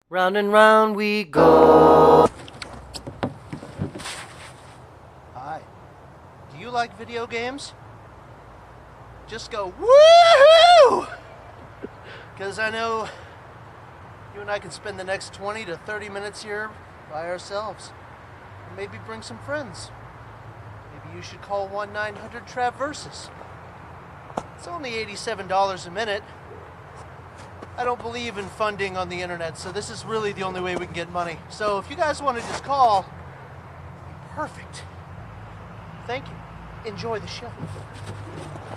Round and round we go. Hi. Do you like video games? Just go woohoo! Because I know you and I can spend the next 20 to 30 minutes here by ourselves. And maybe bring some friends. Maybe you should call 1-900-TRAV-VERSUS. It's only $87 a minute. I don't believe in funding on the internet, so this is really the only way we can get money. So if you guys want to just call, perfect. Thank you. Enjoy the show.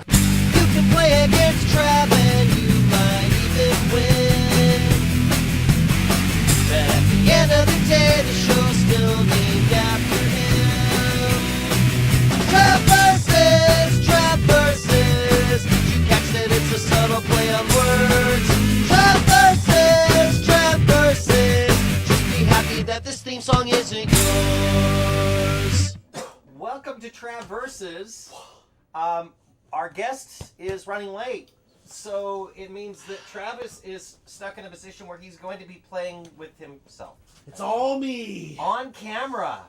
You can play against Trav and you might even win. But at the end of the day, the show's still named after him. Trav versus. Did you catch that it's a subtle play on words? Trav versus. Just be happy that this theme song isn't yours. Welcome to Trav versus. Our guest is running late, so it means that Travis is stuck in a position where he's going to be playing with himself. It's all me. On camera.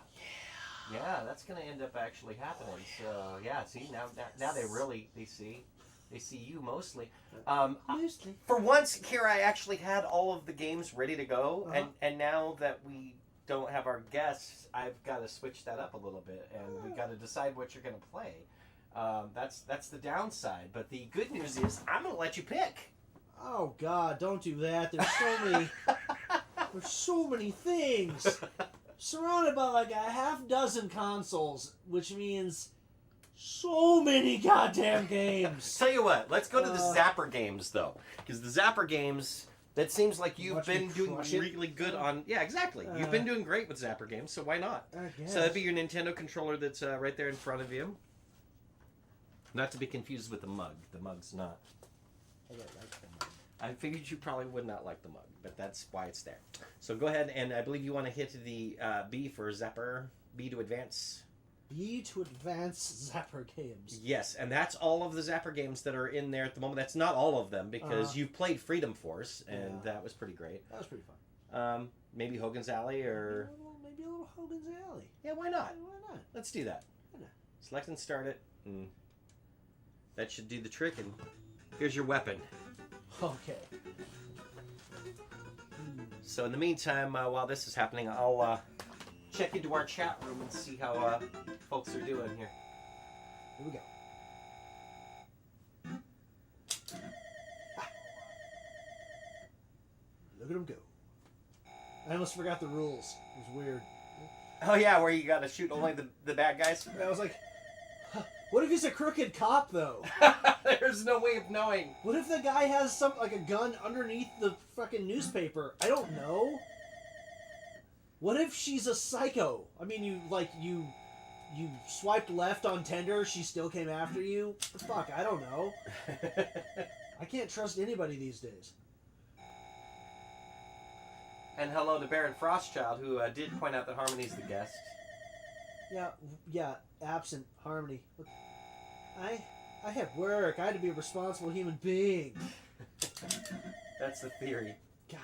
Yeah, that's going to end up actually happening. So, yeah, see, now they see you mostly. Mostly. For once, here I actually had all of the games ready to go, and now that we don't have our guests, I've got to switch that up a little bit, and we got to decide what you're going to play. That's the downside, but the good news is I'm going to let you pick. Oh God, don't do that. There's so many things. Surrounded by like a half dozen consoles, which means so many goddamn games. Tell you what, let's go to the Zapper games though, because the Zapper games. That seems like you've been doing really good on... Yeah, exactly. You've been doing great with Zapper games, so why not? So that'd be your Nintendo controller that's right there in front of you. Not to be confused with the mug. The mug's not. I figured you probably would not like the mug, but that's why it's there. So go ahead, and I believe you want to hit the B for Zapper. B to advance. B to advance Zapper games. Yes, and that's all of the Zapper games that are in there at the moment. That's not all of them, because you've played Freedom Force, and that was pretty great. That was pretty fun. Maybe Hogan's Alley, or... Maybe a little Hogan's Alley. Yeah, why not? Why not? Let's do that. Why not? Select and start it, and that should do the trick, and here's your weapon. Okay. So in the meantime, while this is happening, I'll check into our chat room and see how folks are doing here. Here we go. Look at him go. I almost forgot the rules. It was weird. Oh yeah, where you gotta shoot only the bad guys? I was like, what if he's a crooked cop, though? There's no way of knowing. What if the guy has like a gun underneath the fucking newspaper? I don't know. What if she's a psycho? I mean, you swiped left on Tinder, she still came after you? Fuck, I don't know. I can't trust anybody these days. And hello to Baron Frostchild, who did point out that Harmony's the guest. Yeah, absent Harmony. Look, I had work. I had to be a responsible human being. That's the theory. God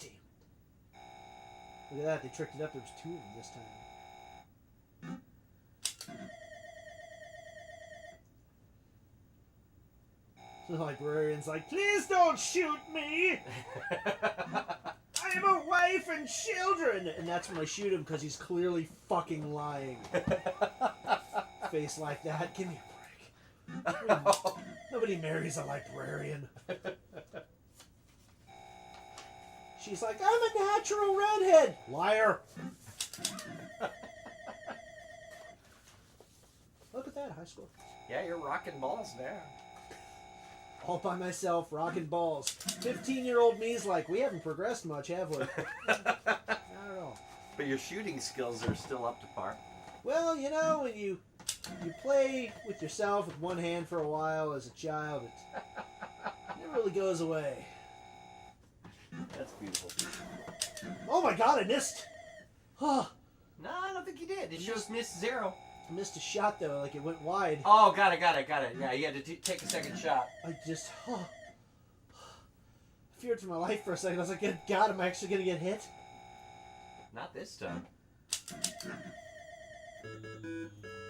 damn it. Look at that, they tricked it up. There was two of them this time. The librarian's like, please don't shoot me! I have a wife and children! And that's when I shoot him, because he's clearly fucking lying. Face like that, give me a break. Nobody marries a librarian. She's like, I'm a natural redhead! Liar! Look at that, high score. Yeah, you're rocking balls now. All by myself, rocking balls. 15-year-old me's like, we haven't progressed much, have we? Not at all. But your shooting skills are still up to par. Well, you know, when you play with yourself with one hand for a while as a child, it never really goes away. That's beautiful. Oh my god, I missed! Huh. No, I don't think you did. It shows missed 0. I missed a shot, though, like it went wide. Oh, got it. Yeah, you had to take a second shot. I just... I feared for my life for a second. I was like, good God, am I actually going to get hit? Not this time.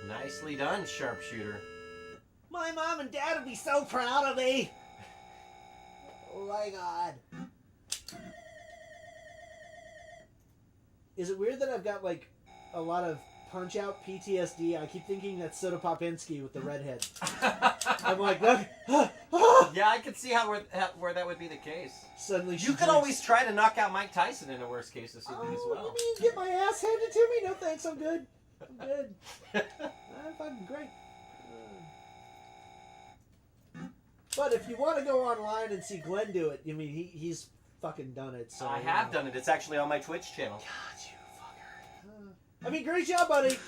Nicely done, sharpshooter. My mom and dad would be so proud of me. Oh my God. Is it weird that I've got like a lot of Punch-Out PTSD? I keep thinking that's Soda Popinski with the redhead. I'm like, look. Yeah, I could see where that would be the case. Suddenly You could always try to knock out Mike Tyson in a worst case of as well. You mean get my ass handed to me? No thanks, I'm good. I'm good. I'm fucking great. But if you want to go online and see Glenn do it, I mean, he's fucking done it. So I have done it. It's actually on my Twitch channel. God, you fucker. I mean, great job, buddy.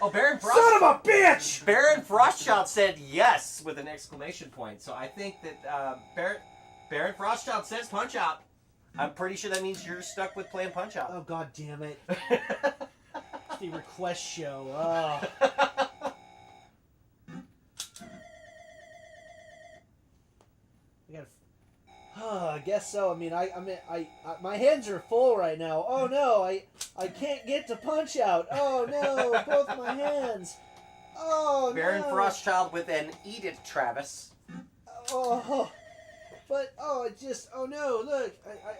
Oh, Baron Frost. Son of a bitch! Baron Frostchild said yes with an exclamation point. So I think that Baron Frostchild says Punch Out. I'm pretty sure that means you're stuck with playing Punch Out. Oh, God damn it. The request show. Oh. I guess so. I mean, I my hands are full right now. Oh no, I can't get to Punch Out. Oh no, both my hands. Oh no. Baron Frostchild with an Eat It, Travis. Oh, but it just. Oh no, look,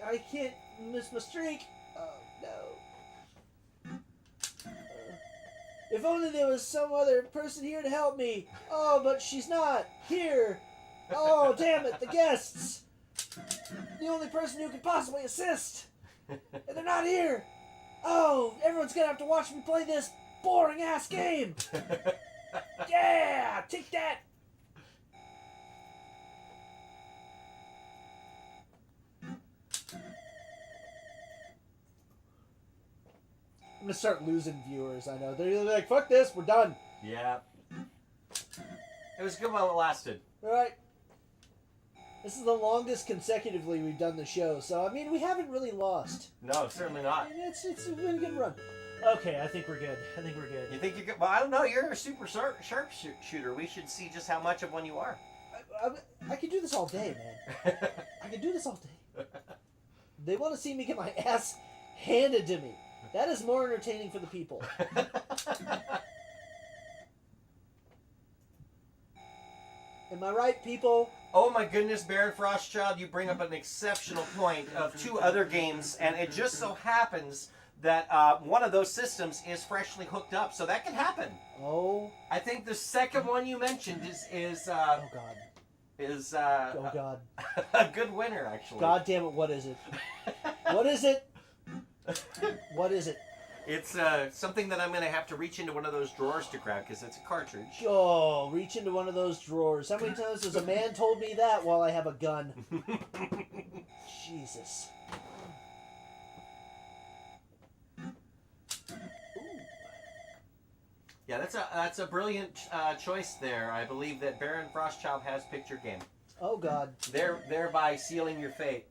I can't miss my streak. Oh no. If only there was some other person here to help me. Oh, but she's not here. Oh damn it, the guests. The only person who could possibly assist. And they're not here. Oh, everyone's gonna have to watch me play this boring ass game. Yeah, take that. I'm gonna start losing viewers. I know they're like, "Fuck this, we're done." Yeah. It was good while it lasted. All right. This is the longest consecutively we've done the show, so I mean we haven't really lost. No, certainly not. I mean, it's been a good run. Okay, I think we're good. You think you're good? Well, I don't know. You're a super sharpshooter. We should see just how much of one you are. I could do this all day, man. I could do this all day. They want to see me get my ass handed to me. That is more entertaining for the people. Am I right, people? Oh my goodness, Baron Frostchild, you bring up an exceptional point of two other games, and it just so happens that one of those systems is freshly hooked up, so that can happen. Oh. I think the second one you mentioned is oh God. Oh God. A good winner, actually. God damn it! What is it? What is it? What is it? It's something that I'm going to have to reach into one of those drawers to grab because it's a cartridge. Oh, reach into one of those drawers. How many times has a man told me that while I have a gun? Jesus. Yeah, that's a brilliant choice there. I believe that Baron Frostchild has picked your game. Oh God. Thereby sealing your fate.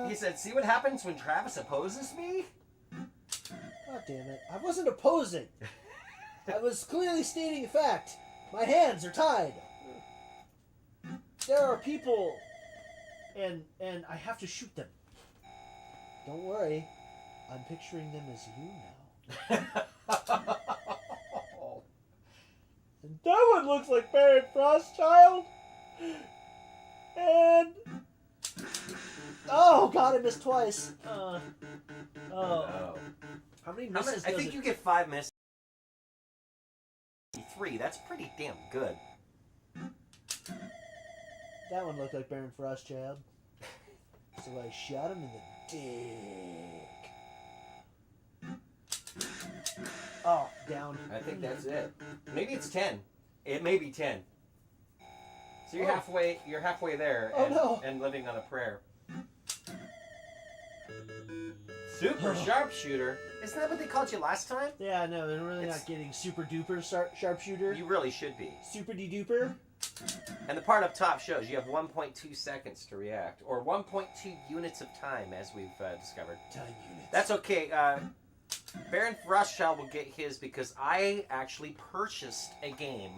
He said, "See what happens when Travis opposes me?" God damn it! I wasn't opposing. I was clearly stating a fact. My hands are tied. There are people, and I have to shoot them. Don't worry, I'm picturing them as you now. And that one looks like Baron Frostchild. And oh God, I missed twice. Oh. How many misses? I think you get 5 misses. 3. That's pretty damn good. That one looked like Baron Frostchild. So I shot him in the dick. Oh, down. I think that's it. Maybe it's 10. It may be 10. So you're halfway. You're halfway there, and living on a prayer. Super sharpshooter. Isn't that what they called you last time? Yeah, no, they're really not getting super duper sharpshooter. You really should be. Super de duper. And the part up top shows you have 1.2 seconds to react, or 1.2 units of time, as we've discovered. Time units. That's okay. Baron Frostchild will get his because I actually purchased a game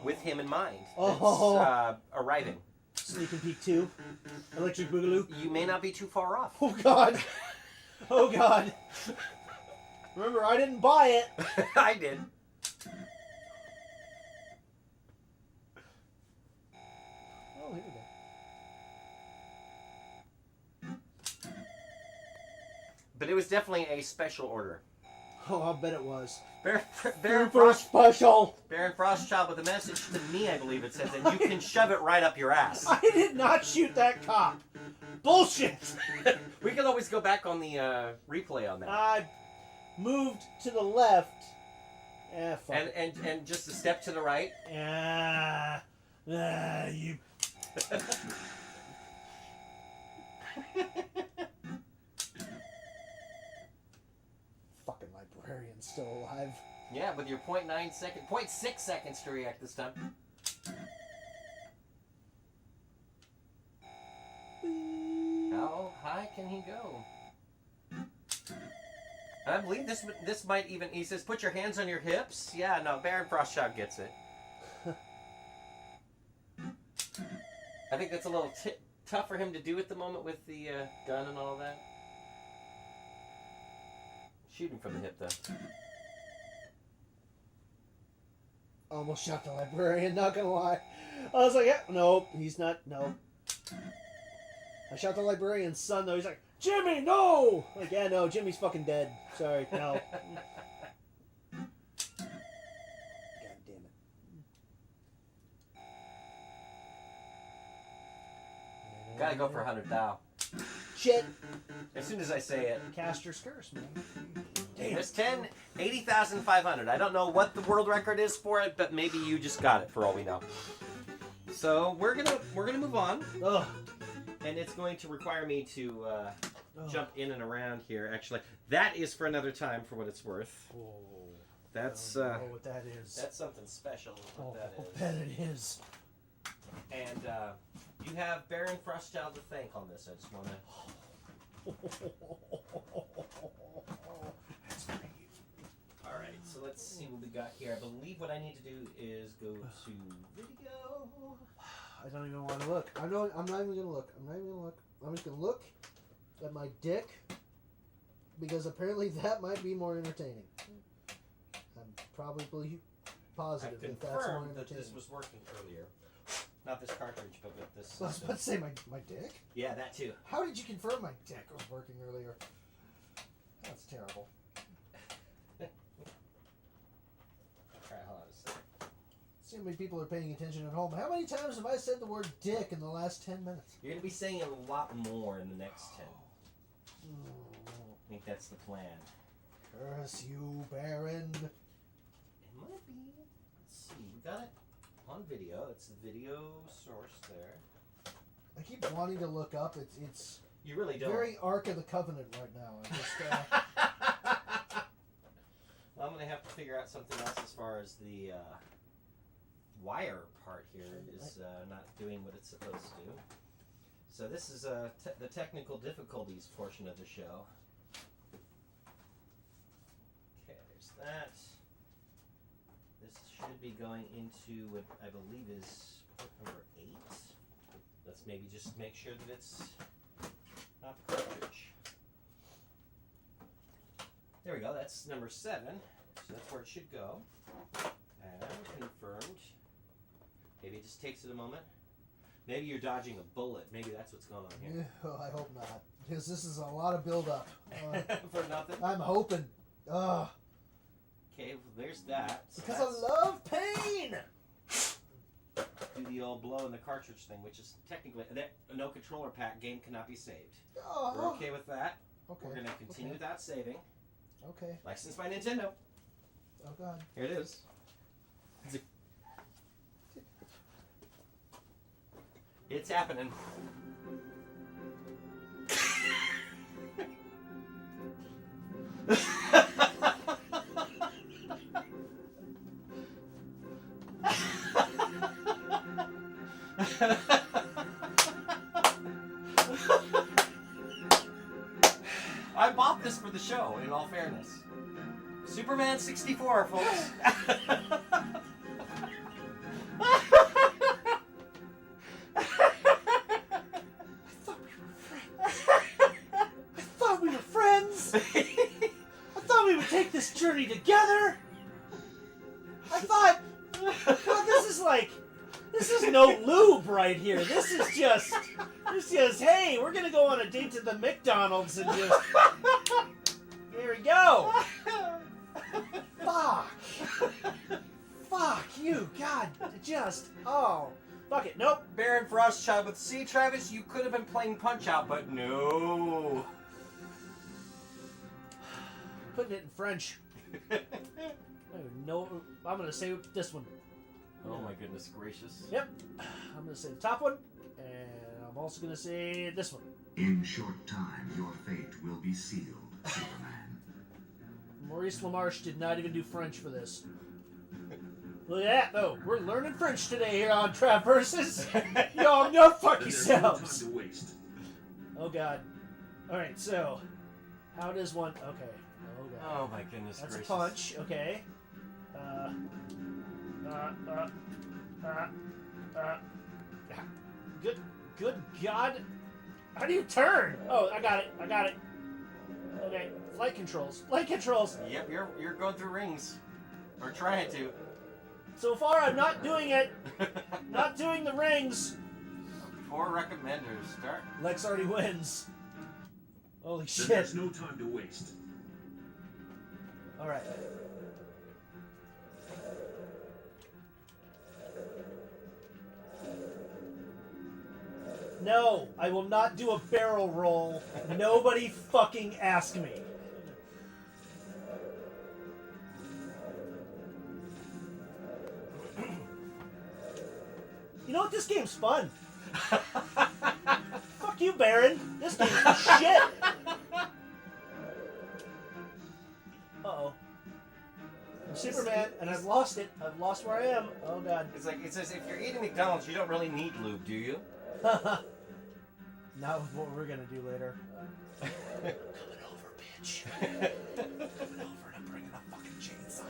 with him in mind. That's arriving. Sneak and Peek 2. Electric Boogaloo. You may not be too far off. Oh God. Oh God. Remember, I didn't buy it. I did. Oh, here we go. But it was definitely a special order. Oh, I'll bet it was. Baron Super Frost, special. Baron Frostchild with a message to me, I believe it says, and you can shove it right up your ass. I did not shoot that cop. Bullshit. We can always go back on the replay on that. I moved to the left. Yeah, fuck. And just a step to the right. You. Fucking librarian's still alive. Yeah, with your 0.6 seconds to react this time. How high can he go? I believe this might even. He says, "Put your hands on your hips." Yeah, no, Baron Frostchild gets it. I think that's a little tough for him to do at the moment with the gun and all that. Shoot him from the hip, though. Almost shot the librarian, not gonna lie. I was like, yeah, nope, he's not, no. I shot the librarian's son, though. He's like, Jimmy, no! Like, yeah, no, Jimmy's fucking dead. Sorry, no. God damn it. Gotta go for 100 thou. Shit. As soon as I say it. Caster's curse, man. Damn. There's 80,500. I don't know what the world record is for it, but maybe you just got it for all we know. So we're gonna move on. Ugh. And it's going to require me to jump in and around here. Actually, that is for another time, for what it's worth. Oh, That's I don't know what that is. That's something special. What that is. I bet it is. And you have Baron Frostchild to thank on this. I just want to. That's great. All right, so let's see what we got here. I believe what I need to do is go to video. I don't even want to look. I'm not even gonna look. I'm just gonna look at my dick because apparently that might be more entertaining. I'm probably positive I that that's more confirmed that entertaining. this was working earlier. Not this cartridge, but with this. I was about to say my dick. Yeah, that too. How did you confirm my dick was working earlier? That's terrible. Alright, hold on a second. See how many people are paying attention at home. How many times have I said the word dick in the last 10 minutes? You're going to be saying it a lot more in the next 10. I think that's the plan. Curse you, Baron. It might be. Let's see. We got it on video. It's the video source there. I keep wanting to look up. It's You really don't. very Ark of the Covenant right now. I just, I'm going to have to figure out something else as far as the wire part here is not doing what it's supposed to do. So this is the technical difficulties portion of the show. Okay, there's that. This should be going into what I believe is port number 8. Let's maybe just make sure that it's not the cartridge. There we go, that's number 7. So that's where it should go. And confirmed. Maybe it just takes it a moment. Maybe you're dodging a bullet. Maybe that's what's going on here. I hope not. Because this is a lot of build-up. For nothing? I'm hoping. Okay, well, there's that. So Because I love pain! do the old blow in the cartridge thing, which is technically no controller pack game cannot be saved. Oh. We're okay with that. Okay. We're going to continue without saving. Okay. Licensed by Nintendo. Oh, God. Here it is. It's happening. I bought this for the show, in all fairness. Superman 64, folks. this journey together. I thought, well, this is no lube right here. This is just, hey, we're gonna go on a date to the McDonald's and just, here we go. Fuck you, God, fuck it, nope. Baron Frostchild with C. Travis, you could have been playing Punch-Out, but no. Putting it in French. No, I'm gonna say this one. Oh my goodness gracious. Yep, I'm gonna say the top one, and I'm also gonna say this one. In short time, your fate will be sealed, Superman. Maurice LaMarche did not even do French for this. Look at that, though. We're learning French today here on Trav Versus. Y'all know fuck yourselves. No time to waste. Oh, God. Alright, so, how does one... Okay. Oh, God. Oh my goodness That's gracious. a punch. Okay. Good God. How do you turn? Oh, I got it. Okay. Flight controls. Yep, you're going through rings. Or trying to. So far, I'm not doing it. Not doing the rings. 4 recommenders. Start. Lex already wins. Holy Then shit. there's no time to waste. Alright. No, I will not do a barrel roll. Nobody fucking ask me. You know what? This game's fun. Fuck you, Baron. This game's shit. Uh-oh. I'm Superman, and I've lost it. I've lost where I am. Oh, God. It's like, it says, if you're eating McDonald's, you don't really need lube, do you? Not with what we're gonna do later. Coming over, bitch. Coming over and I'm bringing a fucking chainsaw.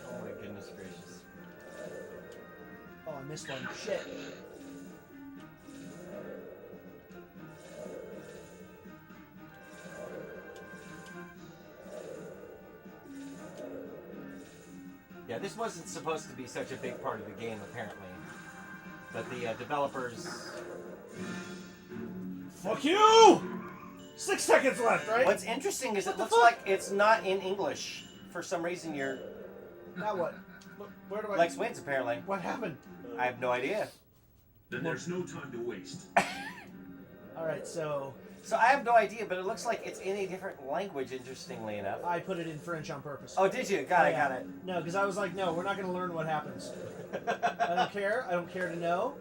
Oh my goodness gracious. Oh, I missed one. Shit. Yeah, this wasn't supposed to be such a big part of the game, apparently. But the developers... Fuck you! 6 seconds left, right? What's interesting is What it the looks fuck? like it's not in English. For some reason, you're... Now what? Where do I... Lex wins, apparently. What happened? I have no idea. Then there's no time to waste. Alright, so... So I have no idea, but it looks like it's in a different language, interestingly enough. I put it in French on purpose. Oh, did you? Got it, got it. No, because I was like, no, we're not going to learn what happens. I don't care. I don't care to know.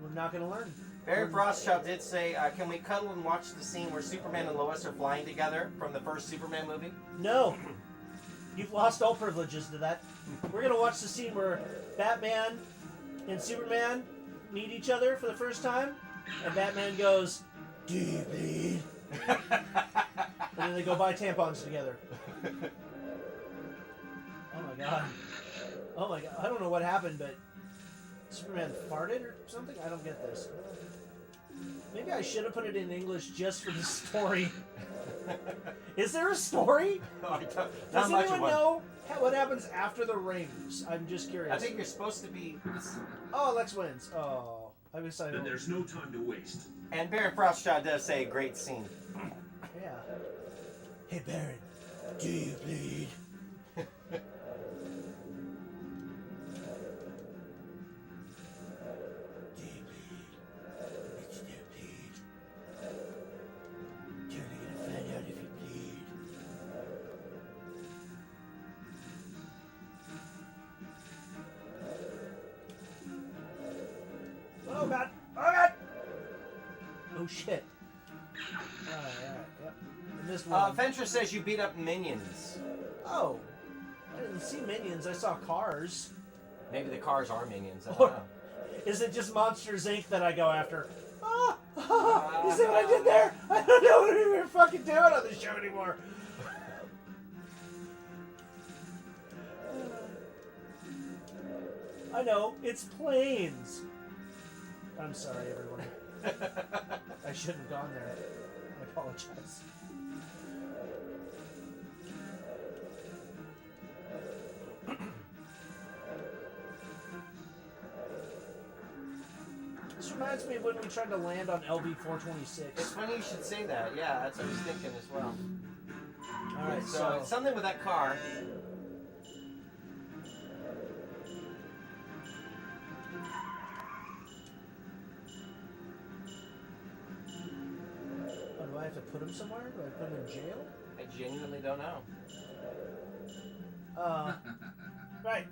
We're not going to learn. Barry Frostchild did say, can we cuddle and watch the scene where Superman and Lois are flying together from the first Superman movie? No. You've lost all privileges to that. We're going to watch the scene where Batman and Superman meet each other for the first time, and Batman goes, "Do you bleed?" And then they go buy tampons together. Oh my god. Oh my god. I don't know what happened, but Superman farted or something? I don't get this. Maybe I should have put it in English just for the story. Is there a story? Not Does much anyone of one. know what happens after the rings? I'm just curious. I think you're supposed to be... Oh, Lex wins. Oh, I guess I Then don't. there's no time to waste. And Barry Frostchild does say, great scene. Yeah. Hey, Baron, do you bleed? Do you bleed? It's no bleed. You're only gonna find out if you bleed. Oh god! Oh god! Oh shit. Alright, yep. I missed one. Venture says you beat up minions. Oh. I didn't see minions, I saw cars. Maybe the cars are minions. I don't Or know. is it just Monsters Inc. that I go after? You see what I did there? I don't know what we were fucking doing on the show anymore. I know, it's planes. I'm sorry, everyone. I shouldn't have gone there. I apologize. This reminds me of when we tried to land on LV-426. It's funny you should say that. Yeah, that's what I was thinking as well. Alright, So it's something with that car. Oh, do I have to put him somewhere? Do I put him in jail? I genuinely don't know. Right.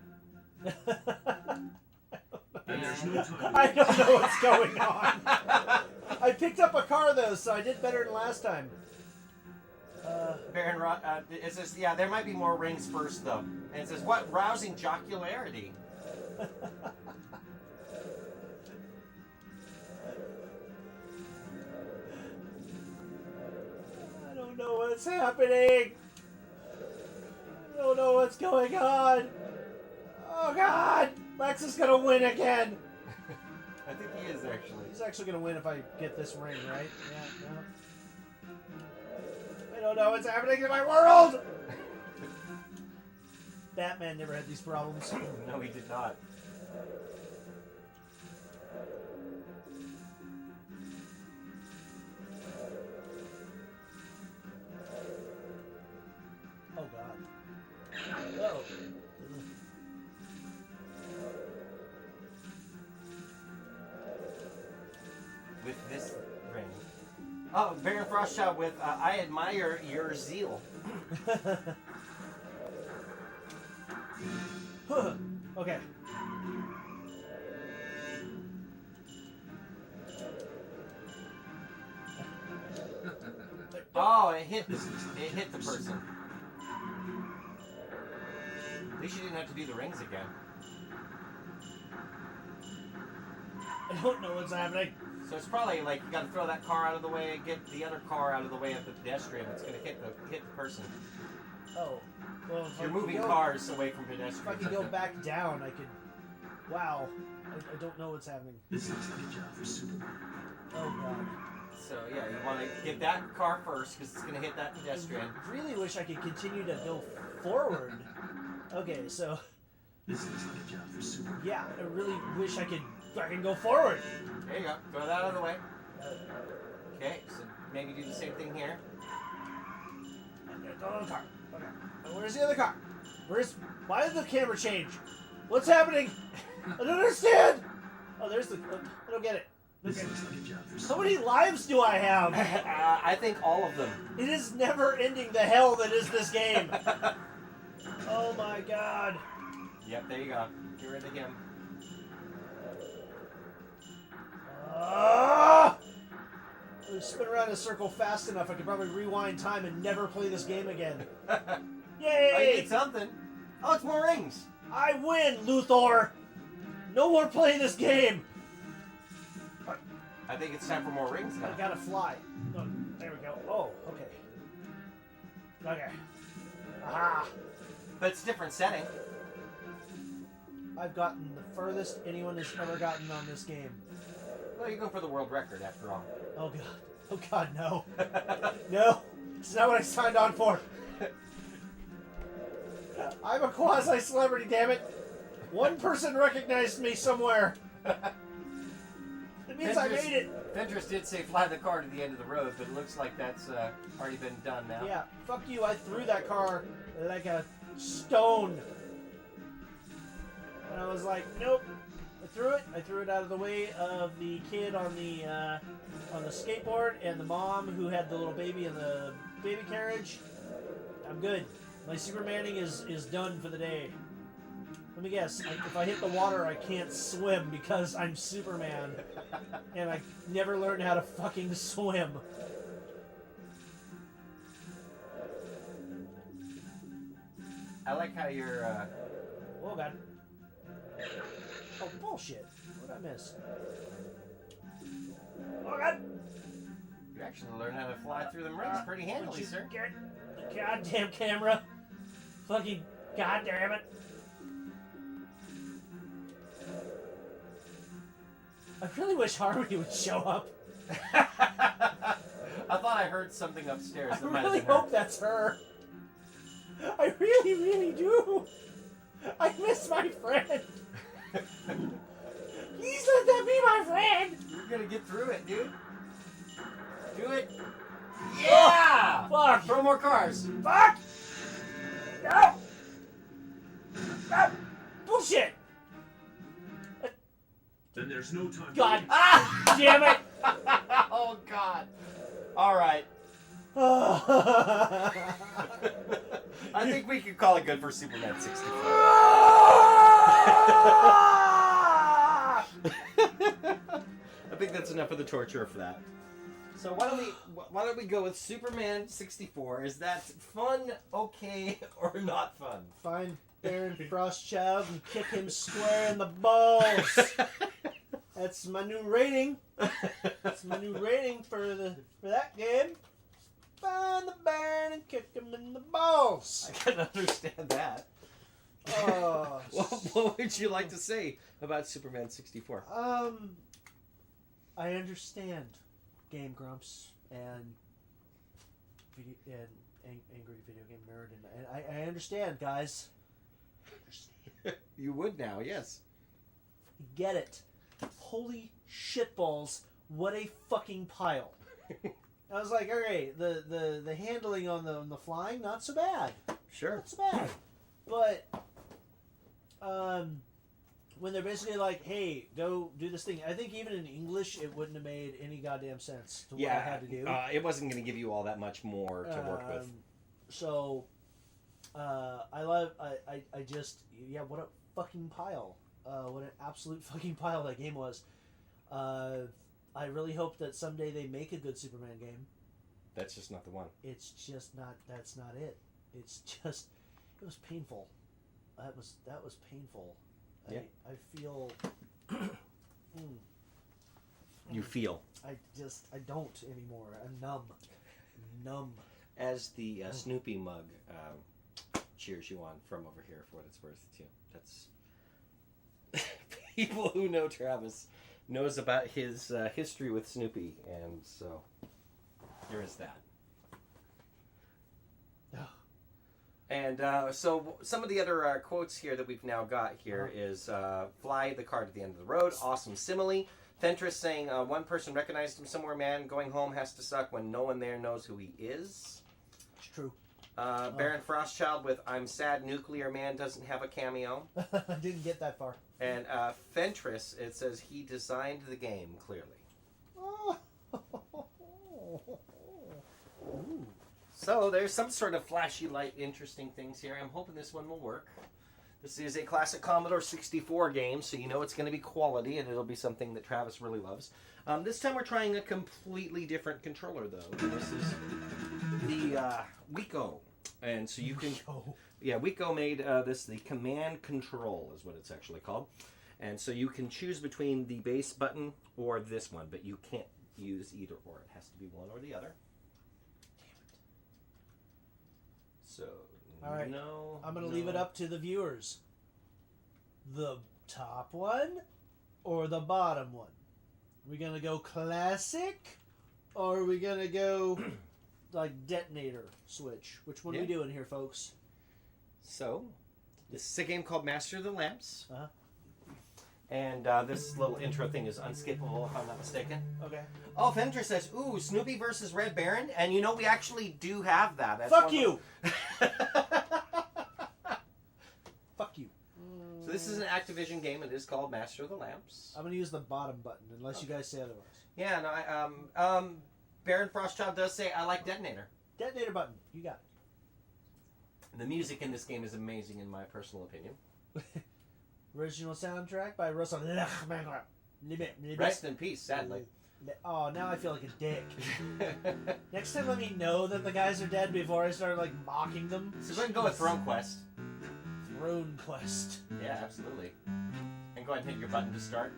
And there's no time. I don't know what's going on. I picked up a car though, so I did better than last time. Baron, it says, yeah, there might be more rings first, though. And it says, what rousing jocularity. I don't know what's happening. I don't know what's going on. Oh God! Lex is gonna win again. I think he is, actually. He's actually gonna win if I get this ring, right? Yeah, no. I don't know what's happening in my world! Batman never had these problems. No, he did not. Oh God. Whoa. With this ring. Oh, Baron Frostchild with, I admire your zeal. Okay. Oh, it hit the person. At least you didn't have to do the rings again. I don't know what's happening. So it's probably like you got to throw that car out of the way, get the other car out of the way of the pedestrian. It's going to hit the person. Oh. Well, if You're I moving could go, cars away from If I pedestrians. could go back down, I could. Wow. I don't know what's happening. This looks like a job for Superman. Oh God. So yeah, you want to get that car first because it's going to hit that pedestrian. I really wish I could continue to go forward. Okay, so This looks like a job for Superman. yeah, I really wish I could fucking go forward. There you go. Throw that out of the way. Okay, so maybe do the same thing here. Go to the car. Okay. Where's the other car? Why did the camera change? What's happening? I don't understand. Oh, there's the. I don't get it. This Okay. looks like a job for How Superman. many lives do I have? I think all of them. It is never ending the hell that is this game. Oh my God. Yep, there you go. Get rid of him. If we spin around in a circle fast enough, I could probably rewind time and never play this game again. Oh, you Yay! need something. Oh, it's more rings. I win, Luthor! No more playing this game! I think it's time for more rings now. I gotta fly. Oh, there we go. Oh, okay. Okay. Aha! But it's a different setting. I've gotten the furthest anyone has ever gotten on this game. Well, you're going for the world record after all. Oh God. Oh God, no. No! It's not what I signed on for! I'm a quasi-celebrity, damn it! One person recognized me somewhere! It means I made it! Ventress did say fly the car to the end of the road, but it looks like that's already been done now. Yeah, fuck you, I threw that car like a stone. And I was like, nope. I threw it out of the way of the kid on the skateboard and the mom who had the little baby in the baby carriage. I'm good. My Supermaning is done for the day. Let me guess, if I hit the water, I can't swim because I'm Superman. And I never learned how to fucking swim. I like how you're. Oh God. Oh bullshit. What did I miss? Oh God. You actually learn how to fly through them rings pretty handily, sir. Get the goddamn camera. Fucking goddamn it. I really wish Harmony would show up. I thought I heard something upstairs. I That might really have been her. hope that's her. I really, really do. I miss my friend. Please let that be my friend. You're gonna get through it, dude. Do it. Yeah! Fuck. Throw more cars. Fuck. No. Ah, bullshit. Then there's no time. God Ah! damn it. Oh God. All right. I think we could call it good for Superman 64. I think that's enough of the torture for that. So why don't we go with Superman 64? Is that fun, okay, or not fun? Find Baron Frostchild and kick him square in the balls. That's my new rating. That's my new rating for that game. Find the Baron and kick him in the balls. I can understand that. Oh, What would you like to say about Superman 64? I understand Game Grumps and angry video game nerd, and I understand, guys. You would now, yes. Get it. Holy shitballs, what a fucking pile. I was like, alright, the handling on the flying, not so bad. Sure. Not so bad. But when they're basically like, hey, go do this thing, I think even in English it wouldn't have made any goddamn sense to what I had to do. It wasn't going to give you all that much more to work with. So I just, yeah, what a fucking pile. What an absolute fucking pile that game was. I really hope that someday they make a good Superman game. That's just not the one. It's just not. That's not it. It's just. It was painful. That was painful. Yeah. I feel. You feel. I don't anymore. I'm numb. Numb. As the Snoopy mug cheers you on from over here for what it's worth, too. That's people who know Travis knows about his history with Snoopy, and so there is that. And so some of the other quotes here that we've now got here is fly the car to the end of the road, awesome simile. Fentress saying one person recognized him somewhere, man, going home has to suck when no one there knows who he is. It's true. Baron Frostchild with I'm sad Nuclear Man doesn't have a cameo. I didn't get that far. And Fentress, it says he designed the game, clearly. Ooh. So there's some sort of flashy light, interesting things here. I'm hoping this one will work. This is a classic Commodore 64 game, so you know it's going to be quality, and it'll be something that Travis really loves. This time we're trying a completely different controller, though. This is the Wiko. And so you can... Yeah, Wiko made this the Command Control, is what it's actually called. And so you can choose between the base button or this one, but you can't use either or. It has to be one or the other. So, all right. No. I'm going to leave it up to the viewers. The top one or the bottom one? We going to go classic or are we going to go like detonator switch? Which one are we doing here, folks? So, this is a game called Master of the Lamps. Uh-huh. And this little intro thing is unskippable, if I'm not mistaken. Okay. Oh, Fender says, ooh, Snoopy versus Red Baron. And you know, we actually do have that. That's Fuck you! Fuck you. So this is an Activision game. It is called Master of the Lamps. I'm going to use the bottom button, unless you guys say otherwise. Yeah, no, Baron Frostchild does say, I like Detonator. Detonator button. You got The music in this game is amazing, in my personal opinion. it. Original soundtrack by Russell. Rest in peace, sadly. Oh, now I feel like a dick. Next time, let me know that the guys are dead before I start like mocking them. So go ahead and go with Throne Quest. Throne Quest. Yeah, absolutely. And go ahead and hit your button to start.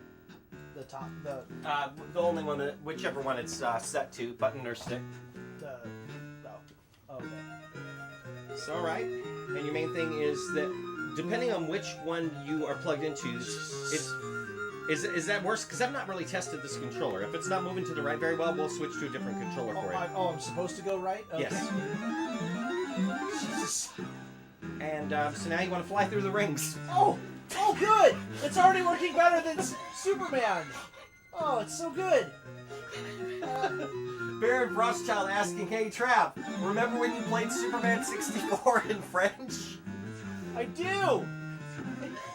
The top, the only one that, whichever one it's set to, button or stick. okay. So, all right. And your main thing is that depending on which one you are plugged into, Is that worse? Because I've not really tested this controller. If it's not moving to the right very well, we'll switch to a different controller for it. I'm supposed to go right? Okay. Yes. Jesus. And so now you want to fly through the rings. Oh, good! It's already working better than Superman. Oh, it's so good. Baron Rothschild asking, hey Trav, remember when you played Superman 64 in French? I do!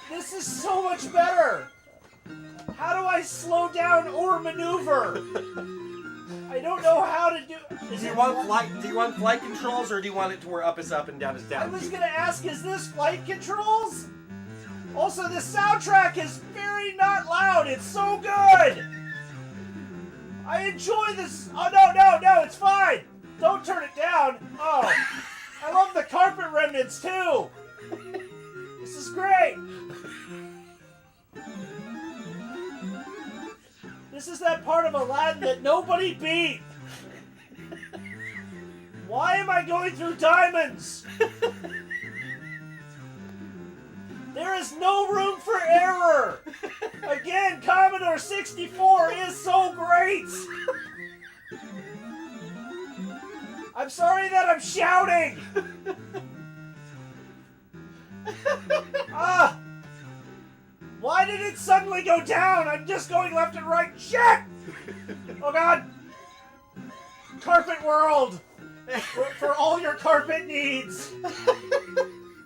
This is so much better! How do I slow down or maneuver? I don't know how to do. Do you want flight controls, or do you want it to where up is up and down is down? I was gonna ask, is this flight controls? Also, this soundtrack is very not loud. It's so good. I enjoy this. Oh no, it's fine. Don't turn it down. Oh, I love the carpet remnants too. This is great. This is that part of Aladdin that nobody beat. Why am I going through diamonds? There is no room for error. Again, Commodore 64 is so great. I'm sorry that I'm shouting. Why did it suddenly go down? I'm just going left and right. Shit! Oh God! Carpet World! For all your carpet needs!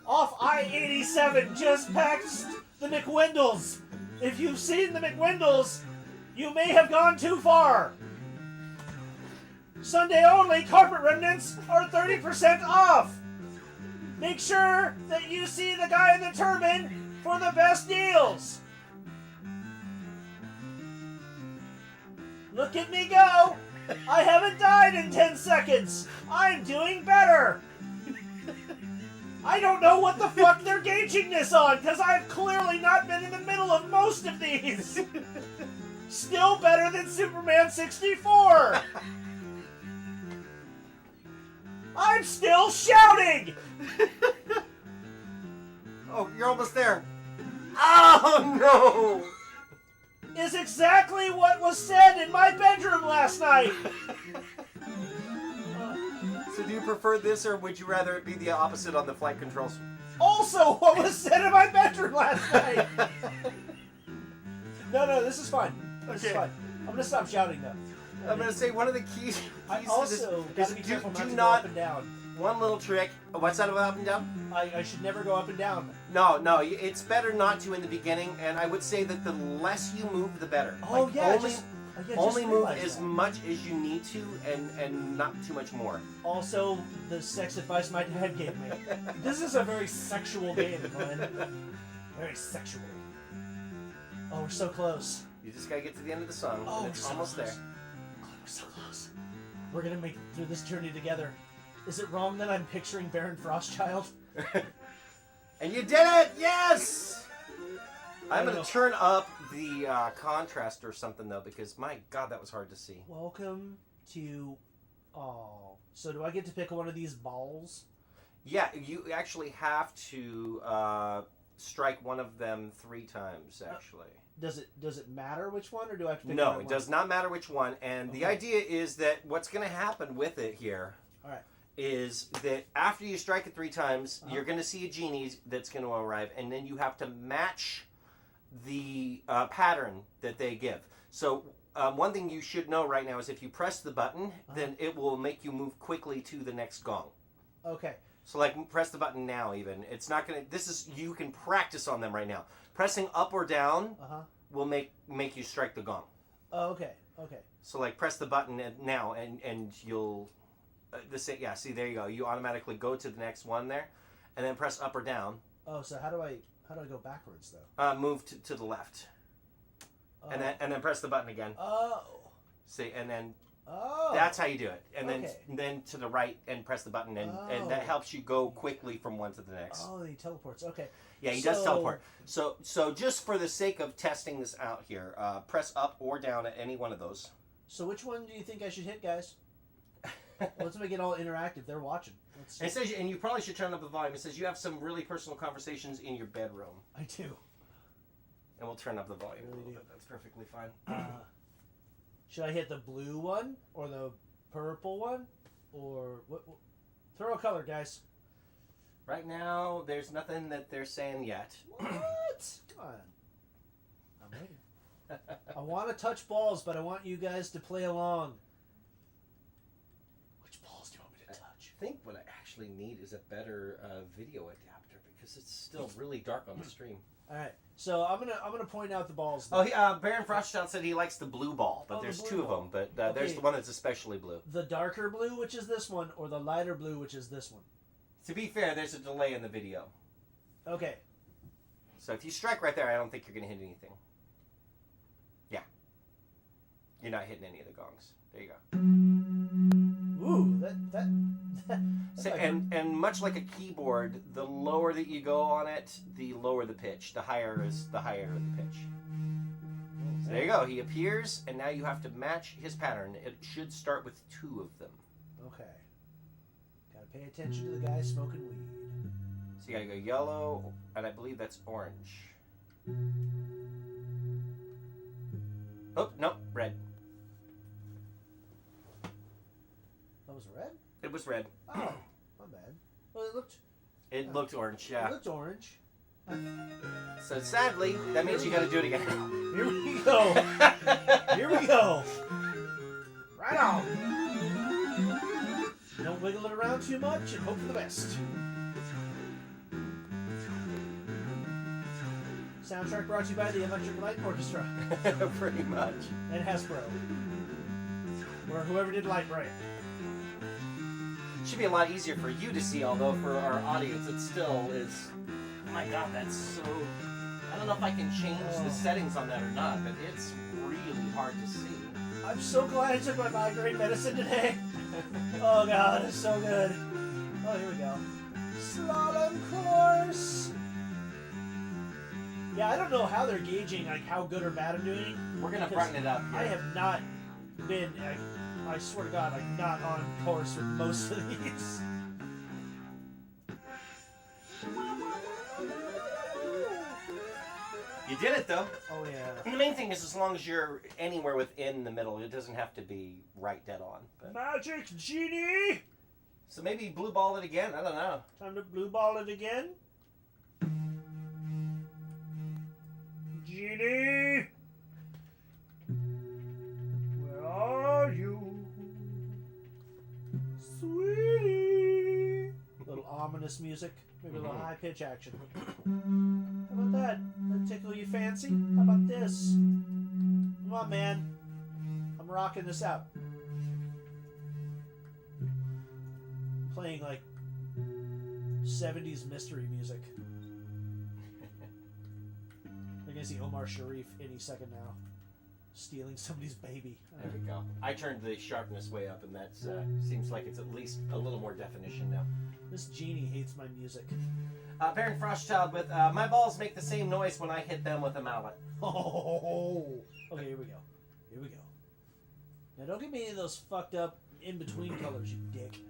Off I-87, just past the McWindles. If you've seen the McWindles, you may have gone too far. Sunday only, carpet remnants are 30% off. Make sure that you see the guy in the turban for the best deals. Look at me go. I haven't died in 10 seconds. I'm doing better. I don't know what the fuck they're gauging this on, because I've clearly not been in the middle of most of these. Still better than Superman 64. I'm still shouting. Oh, you're almost there. Oh no! Is exactly what was said in my bedroom last night. So do you prefer this, or would you rather it be the opposite on the flight controls? Also, what was said in my bedroom last night. No, this is fine. This is fine. I'm gonna stop shouting now. I'm gonna say one of the keys. I keys also to gotta this be is careful do not to go not. up and down. One little trick. What's that about up and down? I should never go up and down. No, it's better not to in the beginning, and I would say that the less you move, the better. Oh Like, yeah, only move realized as that. much as you need to, and not too much more. Also, the sex advice my dad gave me. This is a very sexual game, Glenn. Very sexual. Oh, we're so close. You just gotta get to the end of the song. Oh, and we're it's so almost close. there. Glenn, we're so close. We're gonna make it through this journey together. Is it wrong that I'm picturing Baron Frostchild? And you did it! Yes! I'm don't gonna know. turn up the contrast or something though, because my God, that was hard to see. Welcome to... Oh. So do I get to pick one of these balls? Yeah, you actually have to strike one of them 3 times, actually. Does it matter which one, or do I have to pick No, one? it does not matter which one. And the Okay. idea is that what's going to happen with it here All right. is that after you strike it 3 times, you're going to see a genie that's going to arrive, and then you have to match the pattern that they give. So one thing you should know right now is if you press the button, then it will make you move quickly to the next gong. Okay. So like press the button now even. It's not going to, this is, you can practice on them right now. Pressing up or down will make you strike the gong. Oh, okay. Okay. So like press the button now and you'll, yeah, see there you go. You automatically go to the next one there, and then press up or down. Oh, so how do I go backwards though? Move to the left, Oh. and then press the button again. Oh. See, and then Oh. that's how you do it. And Okay. then to the right and press the button, and that helps you go quickly from one to the next. Oh, he teleports. Okay. Yeah, he does teleport. So just for the sake of testing this out here, press up or down at any one of those. So which one do you think I should hit, guys? Let's make it all interactive. They're watching. Let's see. And it says, and you probably should turn up the volume. It says you have some really personal conversations in your bedroom. I do. And we'll turn up the volume Really a little do. bit. That's perfectly fine. Should I hit the blue one or the purple one, or what? Throw a color, guys. Right now, there's nothing that they're saying yet. What? Come on. I'm waiting. I want to touch balls, but I want you guys to play along. Which balls do you want me to touch? I think what I actually need is a better video adapter because it's still really dark on the stream. All right. So I'm gonna point out the balls. Oh, Baron Frostchild said he likes the blue ball, but Oh, there's the two blue of ball. them. But there's Okay. the one that's especially blue. The darker blue, which is this one, or the lighter blue, which is this one. To be fair, there's a delay in the video. Okay. So if you strike right there, I don't think you're going to hit anything. Yeah. You're not hitting any of the gongs. There you go. Ooh, that's So, like- and much like a keyboard, the lower that you go on it, the lower the pitch. The higher is the higher the pitch. So there you go. He appears, and now you have to match his pattern. It should start with 2 of them. Okay. Gotta pay attention to the guy smoking weed. So you gotta go yellow, and I believe that's orange. Oh, no, red. That was red? It was red. Oh, my bad. Well, it looked Orange, it yeah. looked orange. So sadly, that means you gotta do it again. Here we go. Here we go. Right on. Don't wiggle it around too much and hope for the best. Soundtrack brought to you by the Electric Light Orchestra Pretty much. and Hasbro. Or whoever did Light Bright. Should be a lot easier for you to see, although for our audience it still is. Oh my god, that's so. I don't know if I can change the settings on that or not, but it's really hard to see. I'm so glad I took my migraine medicine today. Oh god, it's so good. Oh, here we go. Slalom course. Yeah, I don't know how they're gauging like how good or bad I'm doing. We're gonna because brighten it up here. I have not been. I swear to God, I'm not on course with most of these. You did it though. Oh yeah. And the main thing is, as long as you're anywhere within the middle, it doesn't have to be right dead on. But. Magic genie. So maybe blue ball it again. I don't know. Time to blue ball it again. Genie! Where are you? Sweetie! Little ominous music. Maybe a little high pitch action. How about that? That tickle you fancy? How about this? Come on, man. I'm rocking this out. Playing like 70s mystery music. You're gonna see Omar Sharif any second now, stealing somebody's baby. There we go. I turned the sharpness way up, and that seems like it's at least a little more definition now. This genie hates my music. Baron Frostchild with my balls make the same noise when I hit them with a mallet. Oh, okay, here we go. Here we go. Now don't give me any of those fucked up in between colors, you dick.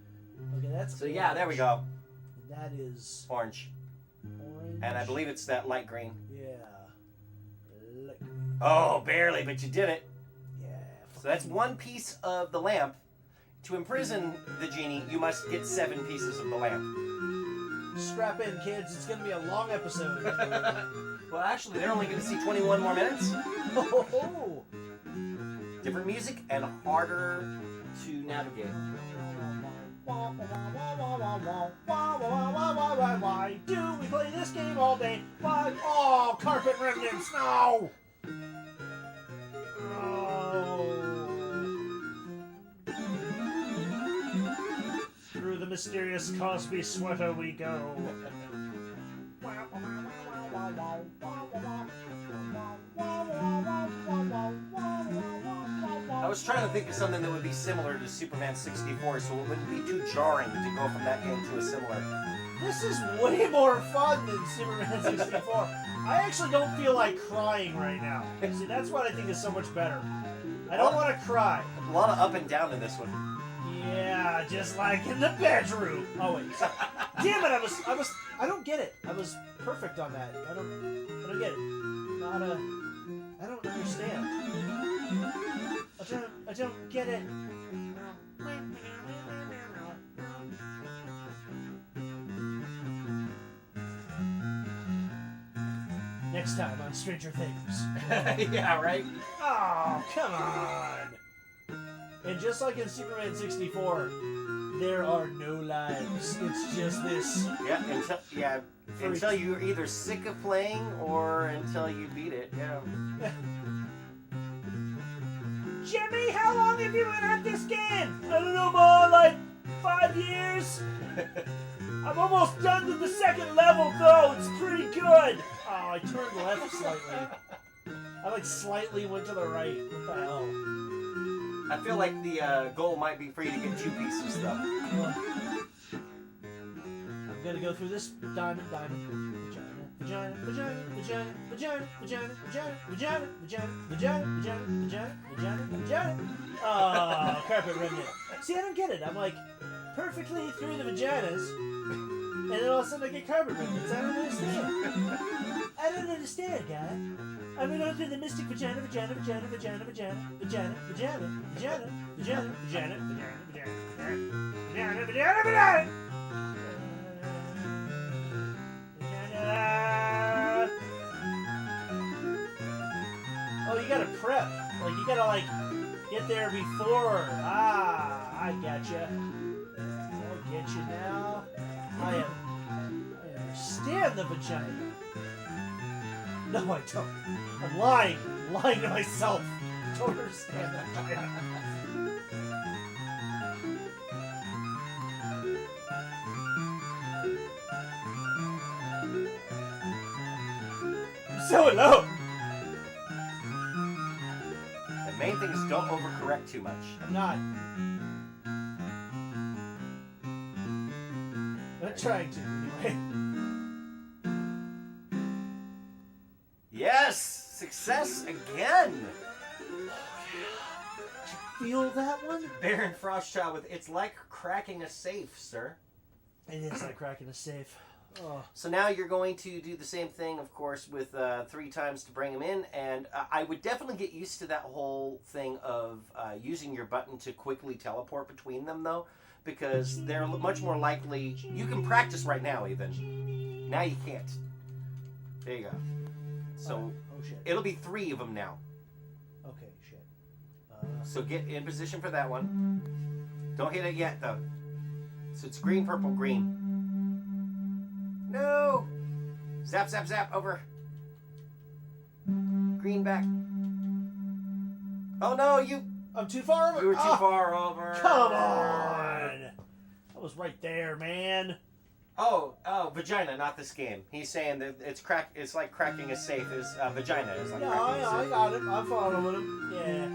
Okay, that's So yeah, there we go. And that is Orange. orange. And I believe it's that light green. Yeah. Light green. Oh, barely, but you did it. Yeah. So that's one piece of the lamp. To imprison the genie, you must get 7 pieces of the lamp. Strap in, kids. It's gonna be a long episode. Well, actually, they're only going to see 21 more minutes. Oh. Different music and harder to navigate. Why do we play this game all day? Why? Oh, carpet remnants, no! Through the mysterious Cosby sweater we go. I was trying to think of something that would be similar to Superman 64, so it wouldn't be too jarring to go from that game to a similar. This is way more fun than Superman 64. I actually don't feel like crying right now. See, that's what I think is so much better. I don't want to cry. A lot of up and down in this one. Yeah, just like in the bedroom. Oh wait, sorry. Damn it! I don't get it. I was perfect on that. I don't get it. not a... I don't understand. I don't get it. Next time on Stranger Things. Yeah, right? Oh, come on! And just like in Superman 64, there are no lives. It's just this. Yeah, until you're either sick of playing or until you beat it. Yeah. Jimmy, how long have you been at this game? I don't know, Mom, like 5 years? I'm almost done with the second level, though. It's pretty good. Oh, I turned left slightly. I like slightly went to the right. What the hell? I feel like the goal might be for you to get 2 pieces, though. I'm gonna go through this diamond. Vagina, vagina, vagina, vagina, vagina, vagina, vagina, vagina, vagina, vagina, vagina, vagina. Oh, carpet remnant. See, I don't get it. I'm like perfectly through the vaginas, and then all of a sudden I get carpet remnants. I don't understand. I don't understand, guy. I'm gonna go through the mystic vagina, vagina, vagina, vagina, vagina, vagina, vagina, vagina, vagina, vagina, vagina, vagina, vagina, vagina. Oh, you gotta prep. Like, you gotta, like, get there before. Ah, I gotcha. I get you now. I understand the vagina. No, I don't. I'm lying. I'm lying to myself. I don't understand the vagina. I'm so alone. The main thing is don't overcorrect too much. I'm not. I'm trying to, anyway. Yes! Success again! Feel that one? Baron Frostchild with It's Like Cracking a Safe, sir. It is like cracking a safe. Oh. So now you're going to do the same thing, of course, with 3 times to bring them in, and I would definitely get used to that whole thing of using your button to quickly teleport between them, though, because they're much more likely... You can practice right now, even. Now you can't. There you go. So Shit. it'll be 3 of them now. Okay, shit. So get in position for that one. Don't hit it yet, though. So it's green, purple, green. No! Zap, zap, zap, over. Green back. Oh no, I'm too far over. you were too far over. Come on! I was right there, man. Oh, vagina, not this game. He's saying that it's like cracking a safe. Is vagina is like Yeah, cracking a I safe. got him. I'm following him. Yeah.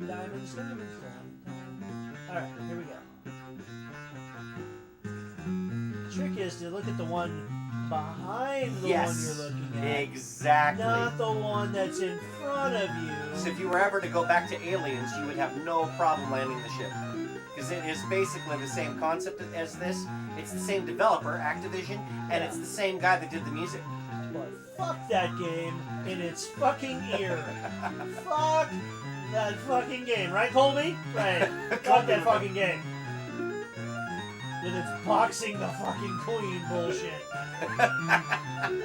Diamonds. Alright, here we go. The trick is to look at the one behind the one you're looking at. Exactly. Not the one that's in front of you. So if you were ever to go back to Aliens, you would have no problem landing the ship. Because it is basically the same concept as this. It's the same developer, Activision, and it's the same guy that did the music. But fuck that game in its fucking ear. Fuck that fucking game. Right, Colby? Right. Fuck that fucking game. With its boxing the fucking queen bullshit.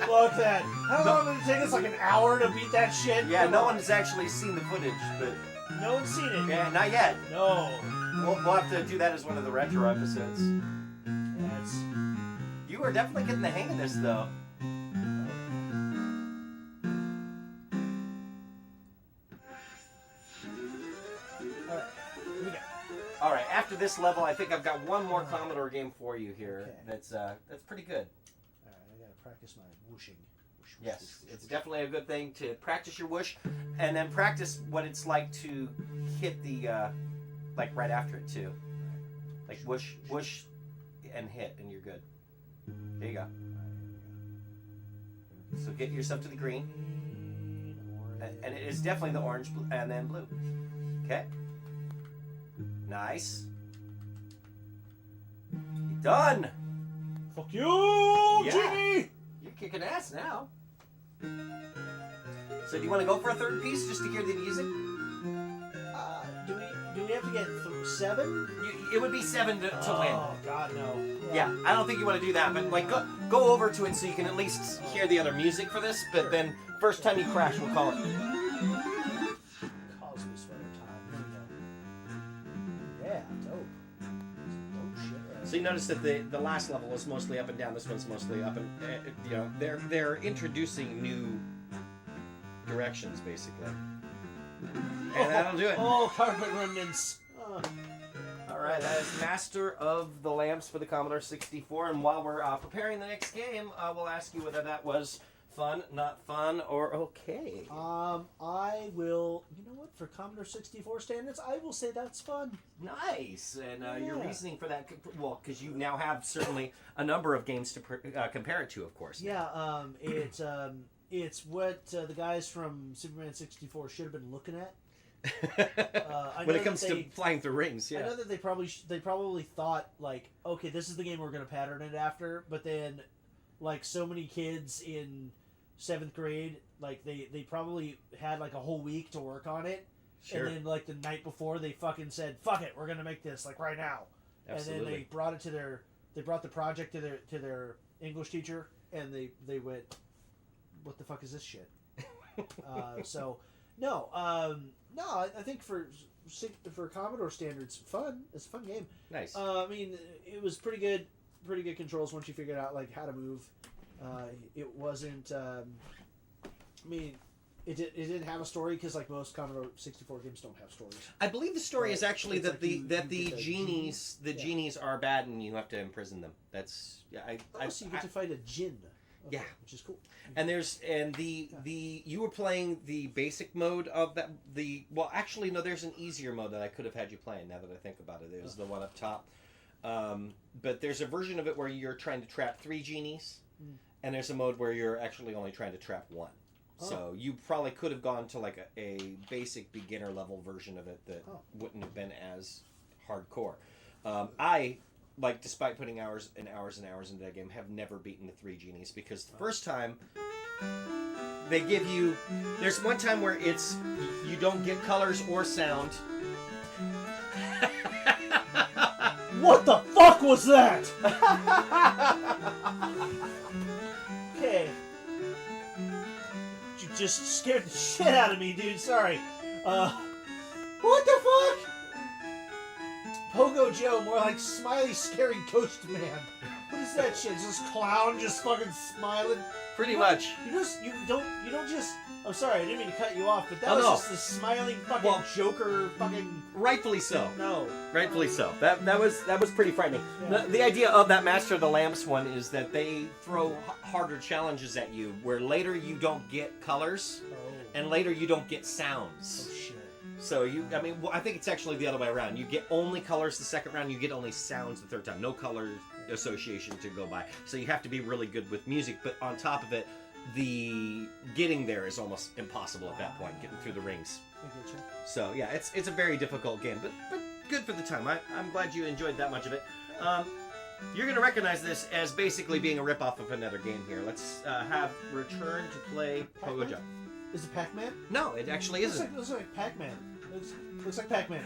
Fuck that. How long did it take us? Like an hour to beat that shit? Yeah, Come no on. one's actually seen the footage, but No one's seen it. yeah, not yet. No. We'll have to do that as one of the retro episodes. That's... You are definitely getting the hang of this, though. Alright. Here we go. All right, after this level, I think I've got one more Commodore game for you here. Okay. That's pretty good. Alright, I gotta practice my whooshing. Whoosh, whoosh, Yes, whoosh, whoosh, it's whoosh. definitely a good thing to practice your whoosh, and then practice what it's like to hit the, like right after it too. Like whoosh, whoosh, and hit, and you're good. There you go. So get yourself to the green, and it is definitely the orange, and then blue. Okay. Nice. Done. Fuck you, Yeah. Jimmy! You're kicking ass now. So do you want to go for a third piece just to hear the music? Do we have to get 7? It would be 7 to win. Oh God, no. Yeah, I don't think you want to do that, but like go over to it so you can at least hear the other music for this. But then first time you crash, we'll call it. Cosby sweater time. Yeah, dope. Dope shit. Right? So you notice that the last level is mostly up and down. This one's mostly up and they're introducing new directions basically. And that'll do it. Oh, carpet remnants. All right, that is Master of the Lamps for the Commodore 64. And while we're preparing the next game, we'll ask you whether that was fun, not fun, or okay. I will. You know what? For Commodore 64 standards, I will say that's fun. Nice. And your reasoning for that, well, because you now have certainly a number of games to compare it to, of course. Yeah. It's what the guys from Superman 64 should have been looking at. When it comes to flying through rings, yeah. I know that they probably thought like, okay, this is the game we're going to pattern it after, but then like so many kids in 7th grade, like they probably had like a whole week to work on it. Sure. And then like the night before they fucking said, fuck it, we're going to make this like right now. Absolutely. And then they brought the project to their English teacher and they went, what the fuck is this shit? I think for Commodore standards, fun. It's a fun game. Nice. I mean, it was pretty good controls once you figured out like how to move. It wasn't. It didn't have a story because like most Commodore 64 games don't have stories. I believe the story is actually that like the genies are bad and you have to imprison them. That's So you get to fight a djinn. Yeah, which is cool. And you were playing the basic mode of that. Actually no, there's an easier mode that I could have had you playing. Now that I think about it, it was the one up top. But there's a version of it where you're trying to trap 3 genies, and there's a mode where you're actually only trying to trap 1. So you probably could have gone to like a basic beginner level version of it that wouldn't have been as hardcore. Like, despite putting hours and hours and hours into that game, have never beaten the 3 genies because the first time they give you... There's one time where it's... You don't get colors or sound. What the fuck was that? Okay. You just scared the shit out of me, dude. Sorry. What the fuck? Pogo Joe, more like smiley, scary ghost man. What is that shit? Is this clown just fucking smiling? Pretty much. You don't just. I'm sorry, I didn't mean to cut you off, but that was just the smiling fucking Joker fucking. Rightfully so. No. Rightfully so. That was pretty frightening. Yeah. The idea of that Master of the Lamps one is that they throw harder challenges at you, where later you don't get colors, and later you don't get sounds. Oh shit. So I think it's actually the other way around. You get only colors the second round, you get only sounds the third time. No color association to go by. So you have to be really good with music, but on top of it, the getting there is almost impossible at that point, getting through the rings. So yeah, it's a very difficult game, but good for the time. I'm glad you enjoyed that much of it. You're going to recognize this as basically being a ripoff of another game here. Let's have Return to Play Pogo Jump. Is it Pac-Man? No, it actually isn't. Looks like Pac-Man. Looks like Pac-Man.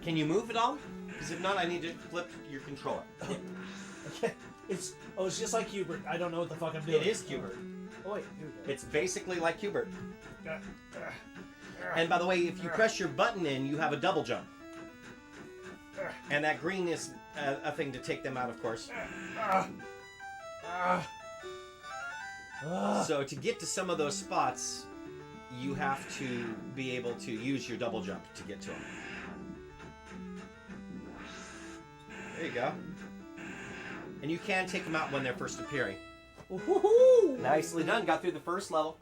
Can you move at all? Because if not, I need to flip your controller. Okay. It's just like Hubert. I don't know what the fuck I'm doing. It is Hubert. Oh wait, here we go. It's basically like Hubert. And by the way, if you press your button in, you have a double jump. And that green is a thing to take them out, of course. So to get to some of those spots, you have to be able to use your double jump to get to them. There you go. And you can take them out when they're first appearing. Woohoo! Nicely done. Got through the first level.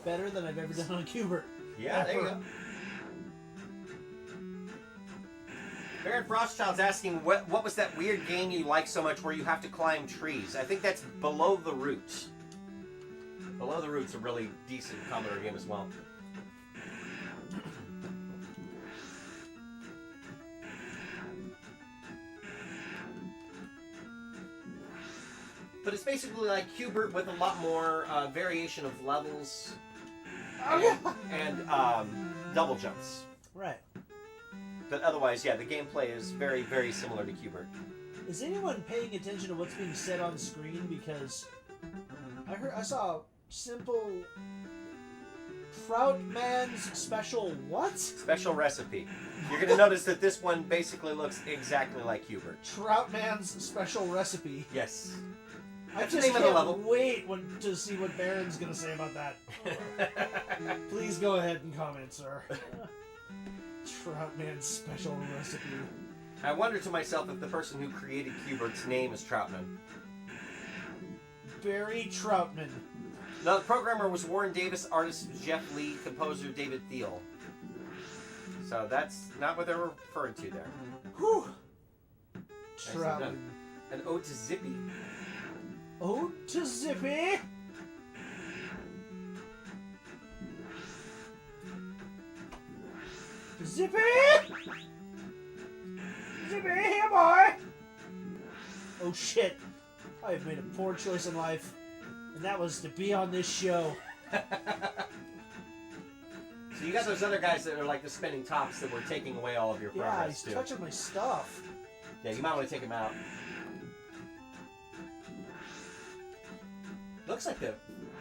Better than I've ever done on Hubert. Yeah, there you go. Baron Frostchild's asking, what was that weird game you like so much where you have to climb trees? I think that's Below the Roots. Below the Roots, a really decent Commodore game as well. But it's basically like Hubert with a lot more variation of levels and double jumps. Right. But otherwise, yeah, the gameplay is very, very similar to Hubert. Is anyone paying attention to what's being said on screen? Because I saw simple Troutman's special what? Special recipe. You're going to notice that this one basically looks exactly like Hubert. Troutman's special recipe. Yes. I That's the just name of the can't level. wait to see what Baron's gonna say about that. Please go ahead and comment, sir. Troutman's special recipe. I wonder to myself if the person who created Hubert's name is Troutman. Barry Troutman. No, the programmer was Warren Davis, artist Jeff Lee, composer David Thiel. So that's not what they're referring to there. Whew. Nicely Troutman. done. An ode to Zippy. Oh, to Zippy. Zippy! Zippy, here, boy! Oh shit. I have made a poor choice in life, and that was to be on this show. So you got those other guys that are like the spinning tops that were taking away all of your Yeah, progress he's too. touching my stuff. Yeah, you might want to take him out. Looks like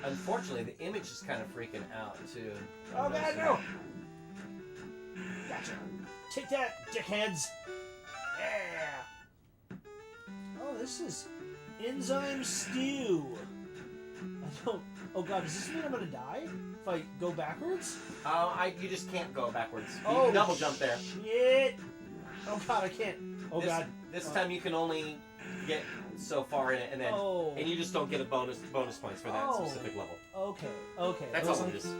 unfortunately, the image is kind of freaking out too. Oh god, no! Gotcha. Take that, dickheads! Yeah! Oh, this is enzyme stew. I don't... Oh god, does this mean I'm gonna die? If I go backwards? You just can't go backwards. You Oh, can double jump there. Shit! Oh god, I can't. Oh god. This time you can only get so far in it, and then and you just don't get a bonus points for that specific level. Okay. That's all it is.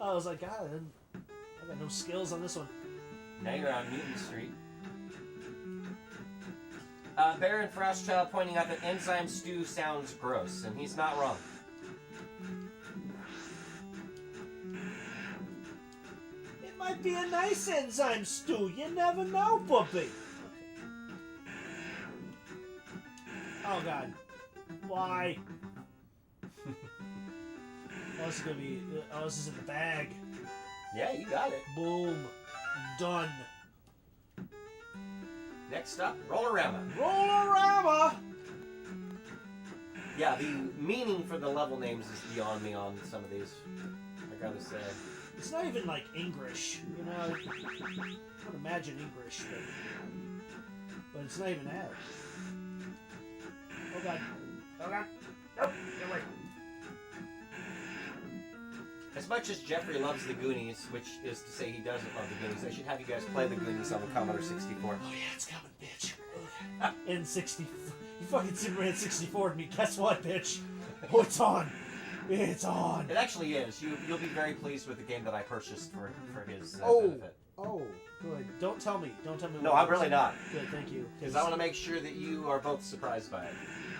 I was like, God, I got no skills on this one. Now you're on Newton Street. Baron Frostchild pointing out that enzyme stew sounds gross, and he's not wrong. It might be a nice enzyme stew. You never know, puppy. Oh god. Why? Oh, this is gonna be. Oh, this is in the bag. Yeah, you got it. Boom. Done. Next up, Rollerama. Rollerama! Yeah, the meaning for the level names is beyond me on some of these. I gotta say. It's not even like English, you know. I would imagine English, but it's not even that. Oh god. Oh god. Nope. Get away. As much as Jeffrey loves the Goonies, which is to say he doesn't love the Goonies, I should have you guys play the Goonies on the Commodore 64. Oh yeah, it's coming, bitch. N60. You fucking Superman 64 to me. Guess what, bitch? Oh, it's on. It's on. It actually is. You'll be very pleased with the game that I purchased for his benefit. Oh, good. Don't tell me. Don't tell me. No, I'm really not. Good, thank you. Because I want to make sure that you are both surprised by it.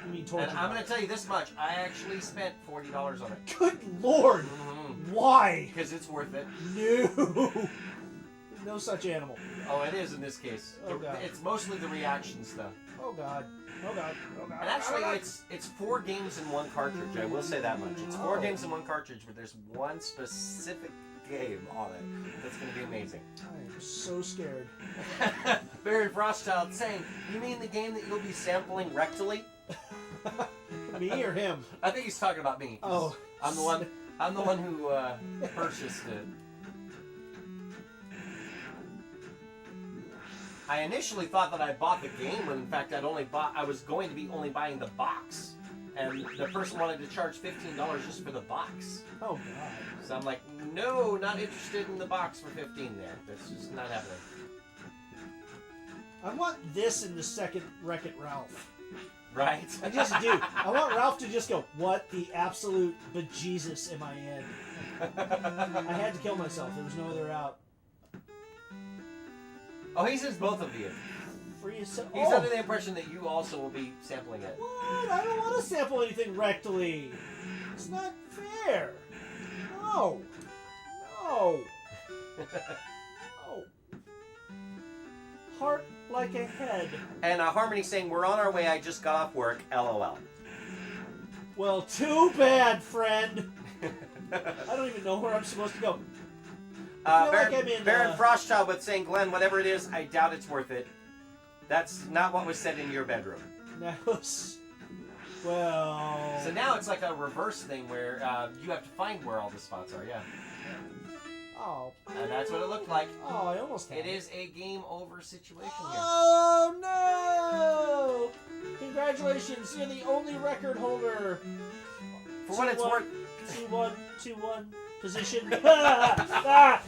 You mean torture? And I'm going to tell you this much. I actually spent $40 on it. Good lord! Why? Because it's worth it. No. No such animal. Oh, it is in this case. Oh, God. It's mostly the reactions, though. Oh god. Oh god. Oh god. And actually, oh, god. it's 4 games in one cartridge. I will say that much. It's 4 games in one cartridge, but there's one specific game on it that's going to be amazing. I am so scared. Barry Frostchild saying, "You mean the game that you'll be sampling rectally?" Me or him? I think he's talking about me. Oh. I'm the one who purchased it. I initially thought that I bought the game when in fact I was going to be only buying the box. And the person wanted to charge $15 just for the box. Oh god. So I'm like, no, not interested in the box for $15 there. That's just not happening. I want this in the second Wreck-It Ralph. Right? I just do. I want Ralph to just go, what the absolute bejesus am I in? I had to kill myself. There was no other out. Oh, he says both of you. Free yourself. He's under the impression that you also will be sampling it. What? I don't want to sample anything rectally. It's not fair. No. No. No. Heart like a head. And Harmony saying, "We're on our way. I just got off work. LOL." Well, too bad, friend. I don't even know where I'm supposed to go. I feel like I'm in, Baron Frostchild with saying, Glenn, whatever it is, I doubt it's worth it. That's not what was said in your bedroom. Now, well... So now it's like a reverse thing where you have to find where all the spots are, yeah. Oh. And that's what it looked like. Oh, I almost had It is a game over situation here. Oh, no! Congratulations, you're the only record holder. For what it's worth. 2-1, 2-1 position. Ah!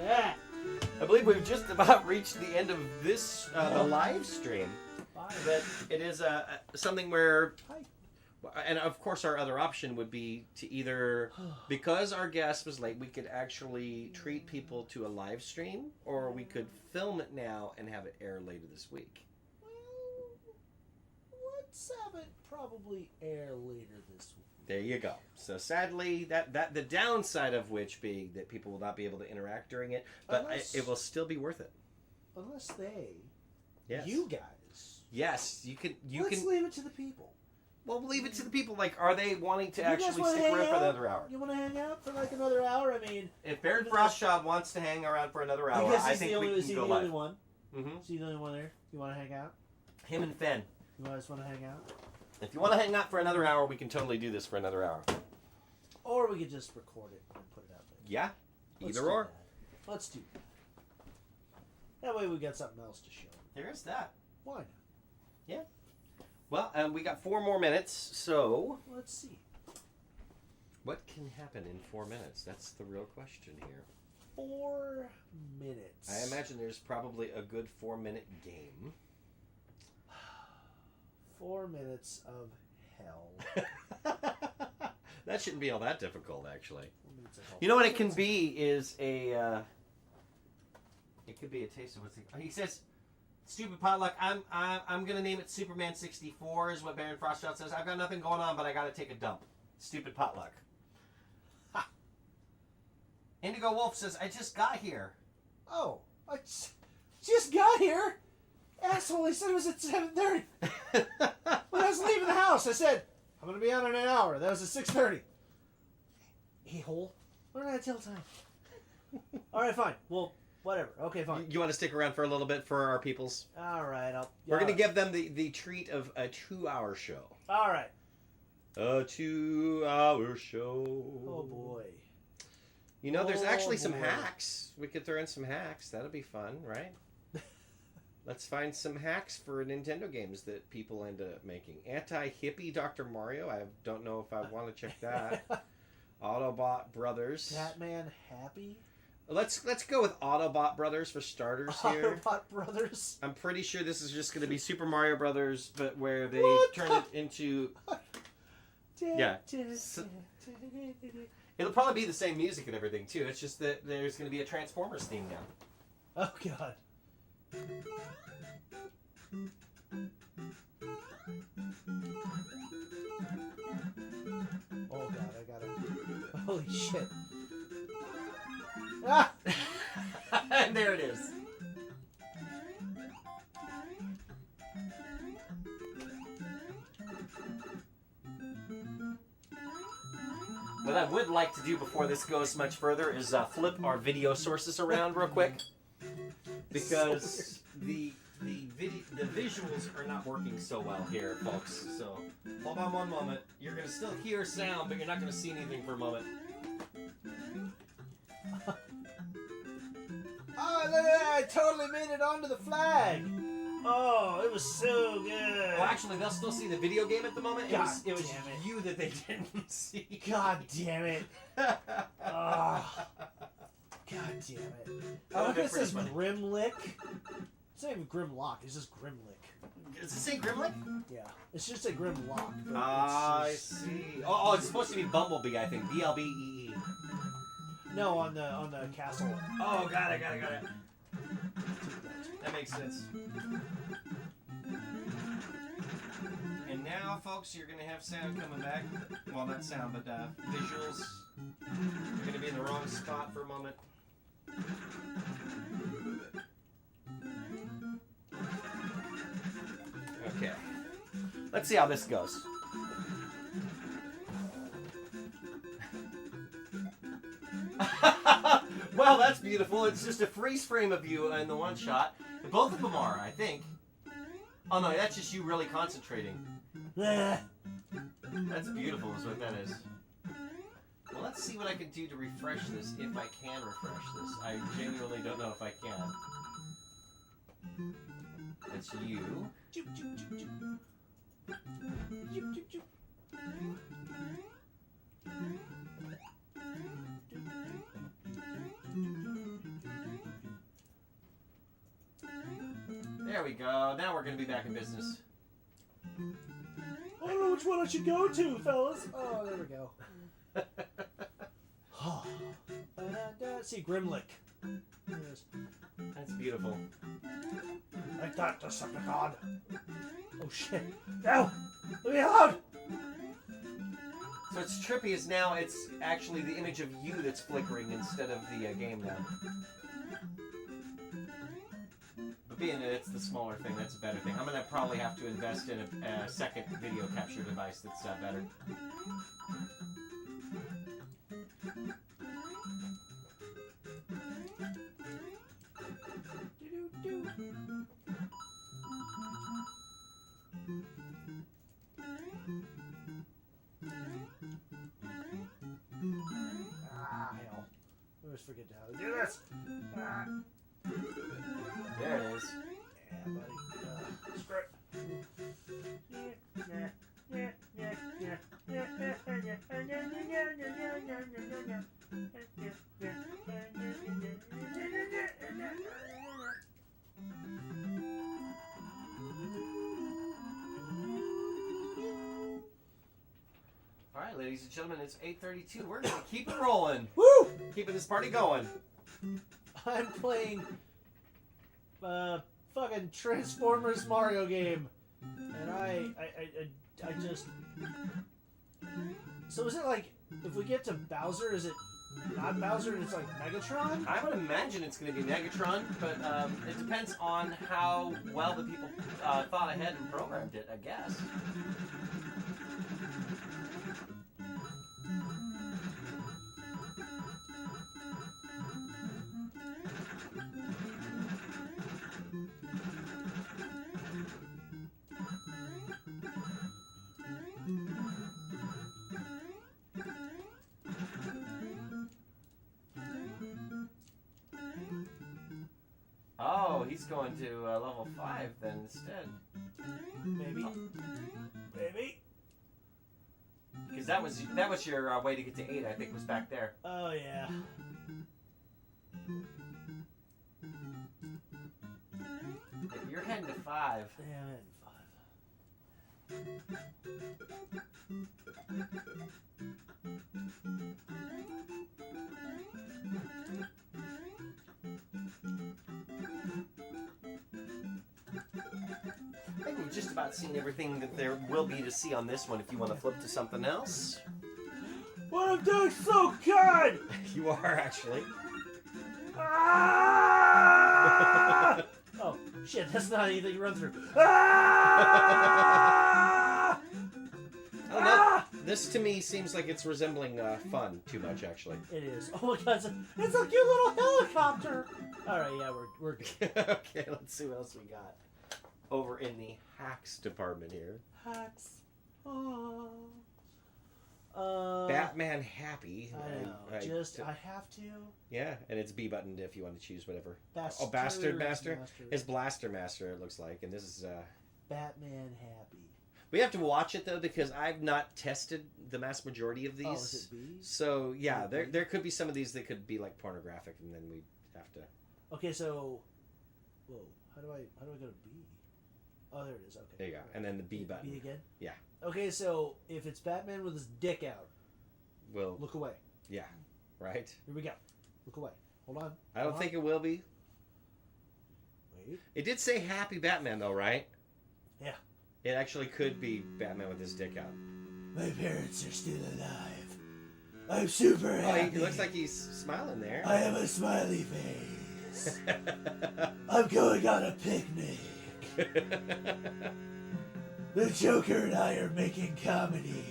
Yeah. I believe we've just about reached the end of this the live stream. Bye. But it is something where, Hi. and of course our other option would be to either, because our guest was late, we could actually treat people to a live stream, or we could film it now and have it air later this week. Well, let's have it probably air later this week. There you go. So sadly, that the downside of which being that people will not be able to interact during it, but it will still be worth it. Unless they, Yes. you guys. Yes, you can. Let's leave it to the people. Well, leave it to the people. Like, are they wanting to You guys actually wanna stick hang around for out? another hour? You want to hang out for like another hour? I mean, If Baron Frostchild wants to hang around for another hour, I he's think the only, we is he can the go only live. one? Mm-hmm. Is he the only one there? You want to hang out? Him and Fenn. You guys want to hang out? If you want to hang out for another hour, we can totally do this for another hour. Or we could just record it and put it out there. Yeah, Let's either do or. that. Let's do that. That way we got something else to show. There is that. Why not? Yeah. Well, we got 4 more minutes, so Let's see. what can happen in 4 minutes? That's the real question here. 4 minutes. I imagine there's probably a good 4-minute game. 4 minutes of hell. That shouldn't be all that difficult, actually. 4 minutes of hell. You know what it can be is a. It could be a taste of what's he says. Stupid potluck. I'm gonna name it Superman 64 is what Baron Frostchild says. I've got nothing going on, but I gotta take a dump. Stupid potluck. Ha. Indigo Wolf says I just got here. Oh, I just got here. Asshole, he said it was at 7:30. When I was leaving the house, I said, I'm going to be out in an hour. That was at 6:30. Hey, hole. Where did I tell time? All right, fine. Well, whatever. Okay, fine. You want to stick around for a little bit for our peoples? All right. We're going to give them the treat of a 2-hour show. All right. A 2-hour show. Oh, boy. You know, there's Oh, actually some boy. hacks. We could throw in some hacks. That'll be fun, right? Let's find some hacks for Nintendo games that people end up making. Anti-hippie Dr. Mario. I don't know if I want to check that. Autobot Brothers. Batman Happy? Let's go with Autobot Brothers for starters here. Autobot Brothers? I'm pretty sure this is just going to be Super Mario Brothers, but where they What turn the- it into... Yeah. It'll probably be the same music and everything, too. It's just that there's going to be a Transformers theme now. Oh, God. Oh, God, I gotta... Holy shit. Ah! And there it is. What I would like to do before this goes much further is flip our video sources around real quick, because the visuals are not working so well here, folks. So hold on one moment. You're gonna still hear sound, but you're not gonna see anything for a moment. Oh, look at that! I totally made it onto the flag! Oh, it was so good! Well, actually, they'll still see the video game at the moment. It was God damn it. you that they didn't see. God damn it! Oh, God damn it! That Oh, would've look, been it says pretty Grimlick. It's not even Grimlock, it's just Grimlick. Does it say Gremlin? Yeah, it's just a Grimlock. but I it's just- see. Oh, it's supposed to be Bumblebee, I think. BLBEE. No, on the castle. Oh, got it. That makes sense. And now, folks, you're going to have sound coming back. Well, not sound, but visuals. You're going to be in the wrong spot for a moment. Okay. Let's see how this goes. Well, that's beautiful. It's just a freeze frame of you in the one shot. Both of them are, I think. Oh no, that's just you really concentrating. That's beautiful is what that is. Well, let's see what I can do to refresh this, if I can refresh this. I genuinely don't know if I can. That's you. There we go. Now we're going to be back in business. I don't know which one I should go to, fellas. Oh, there we go. See, Grimlick. There it is. That's beautiful. Like that, Decepticon. Oh shit. No! Leave me alone! So it's trippy is now it's actually the image of you that's flickering instead of the game now. But being that it's the smaller thing, that's a better thing. I'm going to probably have to invest in a second video capture device that's better. Ah, hell. I always forget how to do this. Ah. There it is. Yeah, buddy. Screw it. Alright, ladies and gentlemen, it's 8:32. We're going to keep it rolling. Woo! Keeping this party going. I'm playing fucking Transformers Mario game, and I just. So is it like if we get to Bowser, is it not Bowser and it's like Megatron? I would imagine it's going to be Megatron, but it depends on how well the people thought ahead and programmed it, I guess. Oh, he's going to level 5 then instead. Maybe. Maybe. Because that was your way to get to 8, I think, was back there. Oh yeah. You're heading to 5. Yeah, I'm at 5. I think we've just about seen everything that there will be to see on this one if you want to flip to something else. What I'm doing so good! You are, actually. Ah! Oh, shit, that's not anything to run through. Ah! I don't know. This, to me, seems like it's resembling fun too much, actually. It is. Oh my god, it's a cute little helicopter! Alright, yeah, we're good. Okay, let's see what else we got. Over in the hacks department here. Hacks. Oh. Batman Happy. I know. I have to. Yeah, and it's B buttoned if you want to choose whatever. Bastard Bastard Master? Master. It's Blaster Master, it looks like, and this is Batman Happy. We have to watch it though because I've not tested the mass majority of these. Oh, is it B? So yeah, there could be some of these that could be like pornographic, and then we have to. Okay, so, whoa, how do I go to B? Oh, there it is. Okay. There you go, and then the B button. B again. Yeah. Okay, so if it's Batman with his dick out, We'll look away. Yeah. Right. Here we go. Look away. Hold on. I don't think it will be. Wait. It did say Happy Batman though, right? Yeah. It actually could be Batman with his dick out. My parents are still alive. I'm super Oh, happy. he looks like he's smiling there. I have a smiley face. I'm going on a picnic. The Joker and I are making comedy.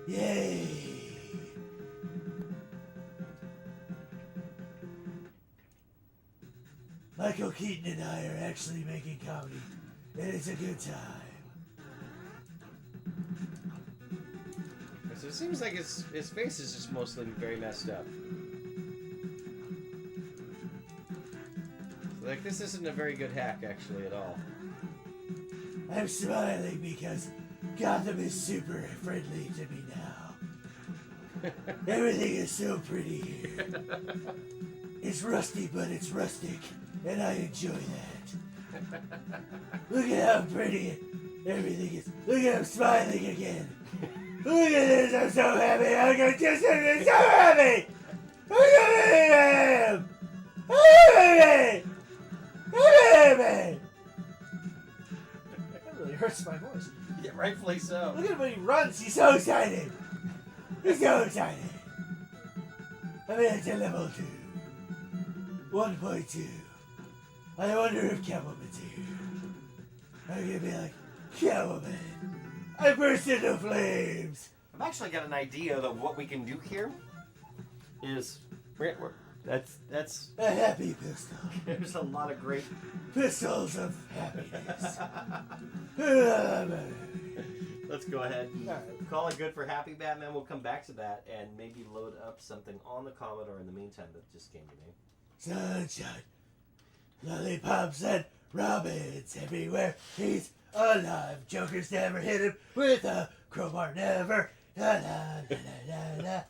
Yay! Michael Keaton and I are actually making comedy, and it's a good time. So it seems like his face is just mostly very messed up. Like, this isn't a very good hack, actually, at all. I'm smiling because Gotham is super friendly to me now. Everything is so pretty here. It's rusty, but it's rustic, and I enjoy that. Look at how pretty everything is. Look at him smiling again. Look at this, I'm so happy. I'm so happy. Look at him. That really hurts my voice. Yeah, rightfully so. Look at him when he runs. He's so excited. He's so excited. I'm into level 2. 1.2. I wonder if Catwoman's here. I'm gonna be like, Catwoman, I burst into flames. I've actually got an idea of what we can do here. That's A happy pistol. there's a lot of great. Pistols of happiness. Let's go ahead and call it good for Happy Batman. We'll come back to that and maybe load up something on the Commodore in the meantime that just came to me. Sunshine, lollipops and robins everywhere. He's alive. Joker's never hit him with a crowbar. Never. La, la, la, la, la.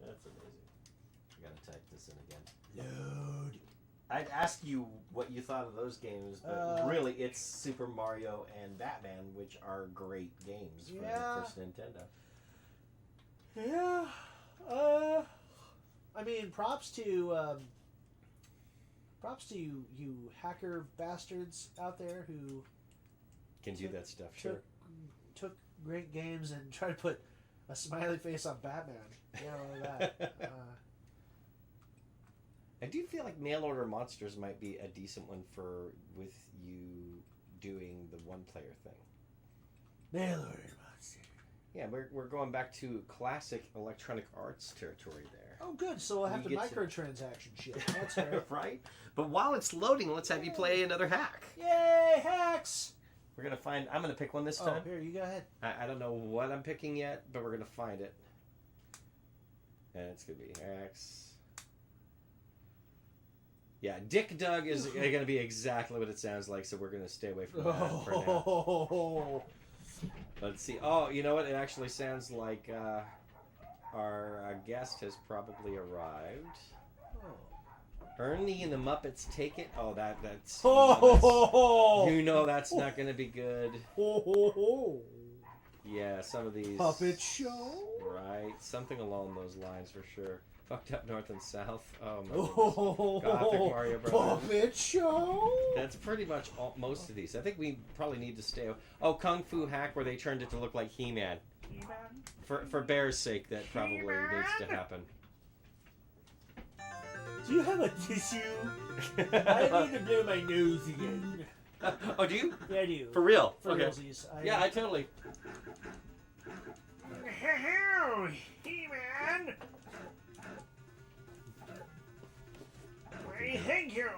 That's amazing. I gotta type this in again. Load. I'd ask you what you thought of those games, but really it's Super Mario and Batman, which are great games for the first Nintendo. Yeah. I mean, props to you hacker bastards out there who Can do that stuff, sure. took great games and tried to put a smiley face on Batman. You know that. I do feel like Mail Order Monsters might be a decent one with you doing the one-player thing. Mail order monster. Yeah, we're going back to classic Electronic Arts territory there. Oh, good. So I'll have to You get to- microtransaction shit. That's fair. Right? But while it's loading, let's have you play another hack. Yay, hacks! I'm gonna pick one this Oh, time. here, you go ahead. I don't know what I'm picking yet, but we're gonna find it. And it's gonna be hacks. Yeah, Dick Dug is gonna be exactly what it sounds like, so we're gonna stay away from that for now. Oh, Let's see. Oh, you know what? It actually sounds like our guest has probably arrived. Ernie and the Muppets Take It. Oh, that's. You know that's not going to be good. Yeah, some of these. Puppet show? Right. Something along those lines for sure. Fucked Up North and South. Oh, my goodness. Gothic Mario Brothers. Puppet show? That's pretty much most of these. I think we probably need to stay. Oh, Kung Fu Hack, where they turned it to look like He-Man. For Bear's sake, that probably needs to happen. Do you have a tissue? I need to blow my nose again. Oh, do you? Yeah, I do. For real? For Okay. realsies. Yeah, I totally. He-Man! Why, thank you!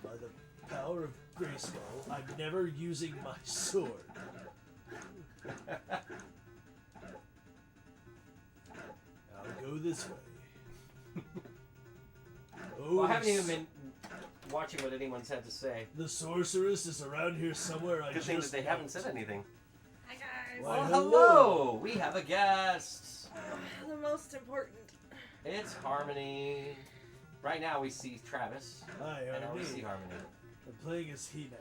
By the power of Grayskull, I'm never using my sword. I'll go this way. Oh, Well, I haven't even been watching what anyone's had to say. the sorceress is around here somewhere. I Good thing that just they haven't said anything. Hi guys. Why, Well, hello. hello! We have a guest. The most important. It's Harmony. Right now we see Travis. Hi, And now we see Harmony. Harmony. I'm playing as He-Man.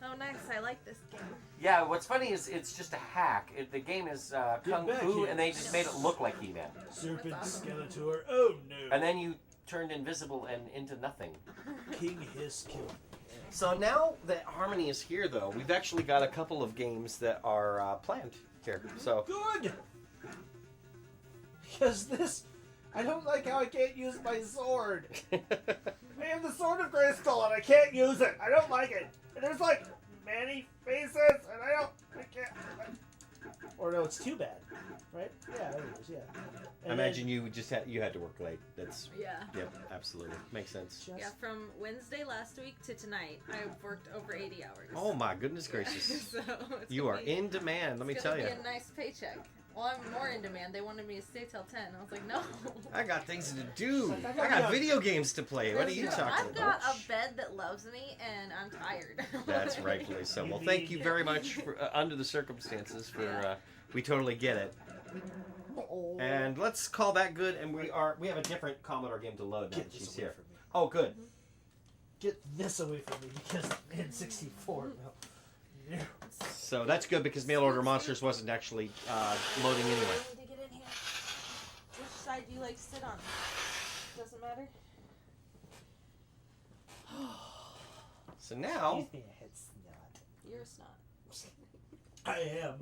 Oh, nice. I like this game. Yeah, what's funny is it's just a hack. The game is Kung back Fu, here. and they just made it look like He-Man. Serpent That's awesome. Skeletor. Oh no. And then you turned invisible and into nothing. King Hiss killed me. So now that Harmony is here, though, we've actually got a couple of games that are planned here. So Good. Because I don't like how I can't use my sword. I have the Sword of Grayskull and I can't use it. I don't like it. And there's like many faces and I can't. Or no, it's too bad, right? Yeah, there it is. Yeah. And Imagine you had to work late. That's Yeah. Yep, absolutely makes sense. Yeah, from Wednesday last week to tonight, I've worked over 80 hours. Oh my goodness gracious! So it's You gonna are be- in demand. Let me it's tell gonna you. be a nice paycheck. Well, I'm more in demand. They wanted me to stay till 10. I was like, no. I got things to do. It's like, I got video games to play. What are you I've talking got about? a bed that loves me, and I'm tired. That's rightfully so. Well, thank you very much for under the circumstances. We totally get it. And let's call that good. And we have a different Commodore game to load now Get that this she's away here. from me. Oh, good. Get this away from me because in 64. No. So that's good because Mail Order Monsters wasn't actually loading anyway. I need to get in here. Which side do you like to sit on? Doesn't matter. So now, Give me a head snot. You're a snot. I am.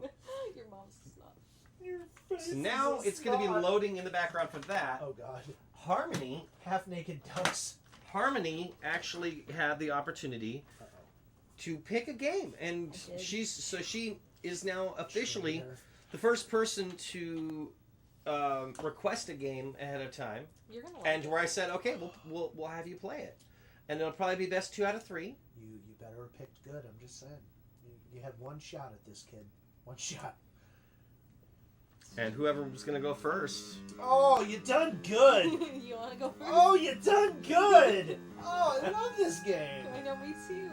Your mom's a snot. Your face so now is a it's going to be snot. loading in the background for that. Oh god. Harmony Half-naked ducks. Harmony actually had the opportunity to pick a game, and I did. she is now officially the first person to request a game ahead of time, You're gonna like and it. where I said, okay, we'll have you play it, and it'll probably be best 2 out of 3. You better have picked good. I'm just saying. You had one shot at this kid. One shot. And whoever was gonna go first. Oh, you done good. You wanna go first? Oh, you done good. Oh, I love this game. I know, me too.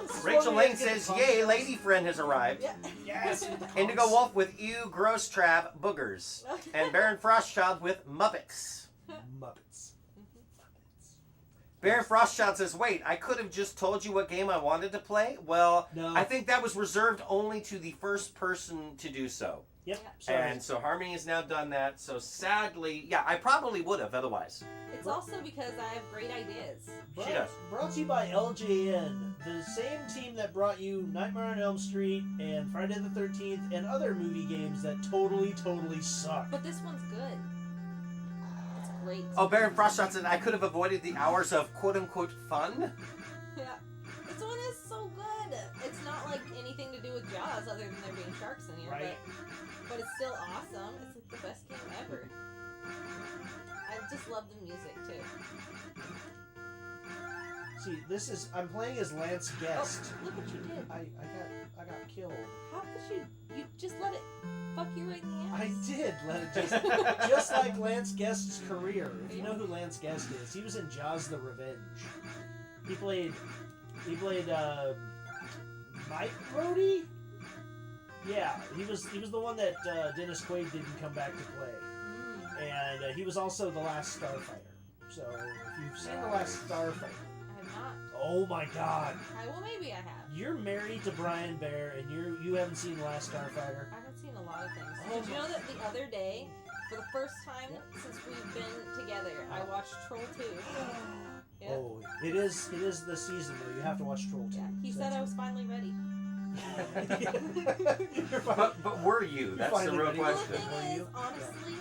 This is Rachel where we Lane get the says, fun "Yay, stuff. lady friend has arrived." Yeah. Yes. Indigo Wolf with Ew, Gross Trav, Boogers, and Baron Frostchild with Muppets. Muppets. Baron Frostchild says, wait, I could have just told you what game I wanted to play? Well, No. I think that was reserved only to the first person to do so. Yep. Sorry. And so Harmony has now done that. So sadly, yeah, I probably would have otherwise. It's also because I have great ideas. She does. Brought to you by LJN, the same team that brought you Nightmare on Elm Street and Friday the 13th and other movie games that totally suck. But this one's good. It's great. Oh, Baron Frostchild said, I could have avoided the hours of quote-unquote fun. Yeah. This one is so good. It's not like anything to do with Jaws other than there being sharks in here, Right. but it's still awesome. It's like the best game ever. I just love the music too. See, I'm playing as Lance Guest. Oh, look what you did. I got killed. How could you just let it fuck you right in the I ass? did let it just like Lance Guest's career. If you know who Lance Guest is, he was in Jaws: The Revenge. He played Mike Brody. Yeah, he was the one that Dennis Quaid didn't come back to play, and he was also the Last Starfighter. So if you've seen the Last Starfighter, I have not. oh my God, Well, maybe I have. you're married to Brian Bear, and you haven't seen The Last Starfighter. I haven't seen a lot of things. Oh Did you know that the other day, for the first time since we've been together, I watched Troll 2. Yeah. Oh, it is the season where you have to watch Troll 2. Yeah. He So said I that's- was finally ready. You're fine. But were you? That's the finally real ready. Well, the question. thing Were is, you? honestly,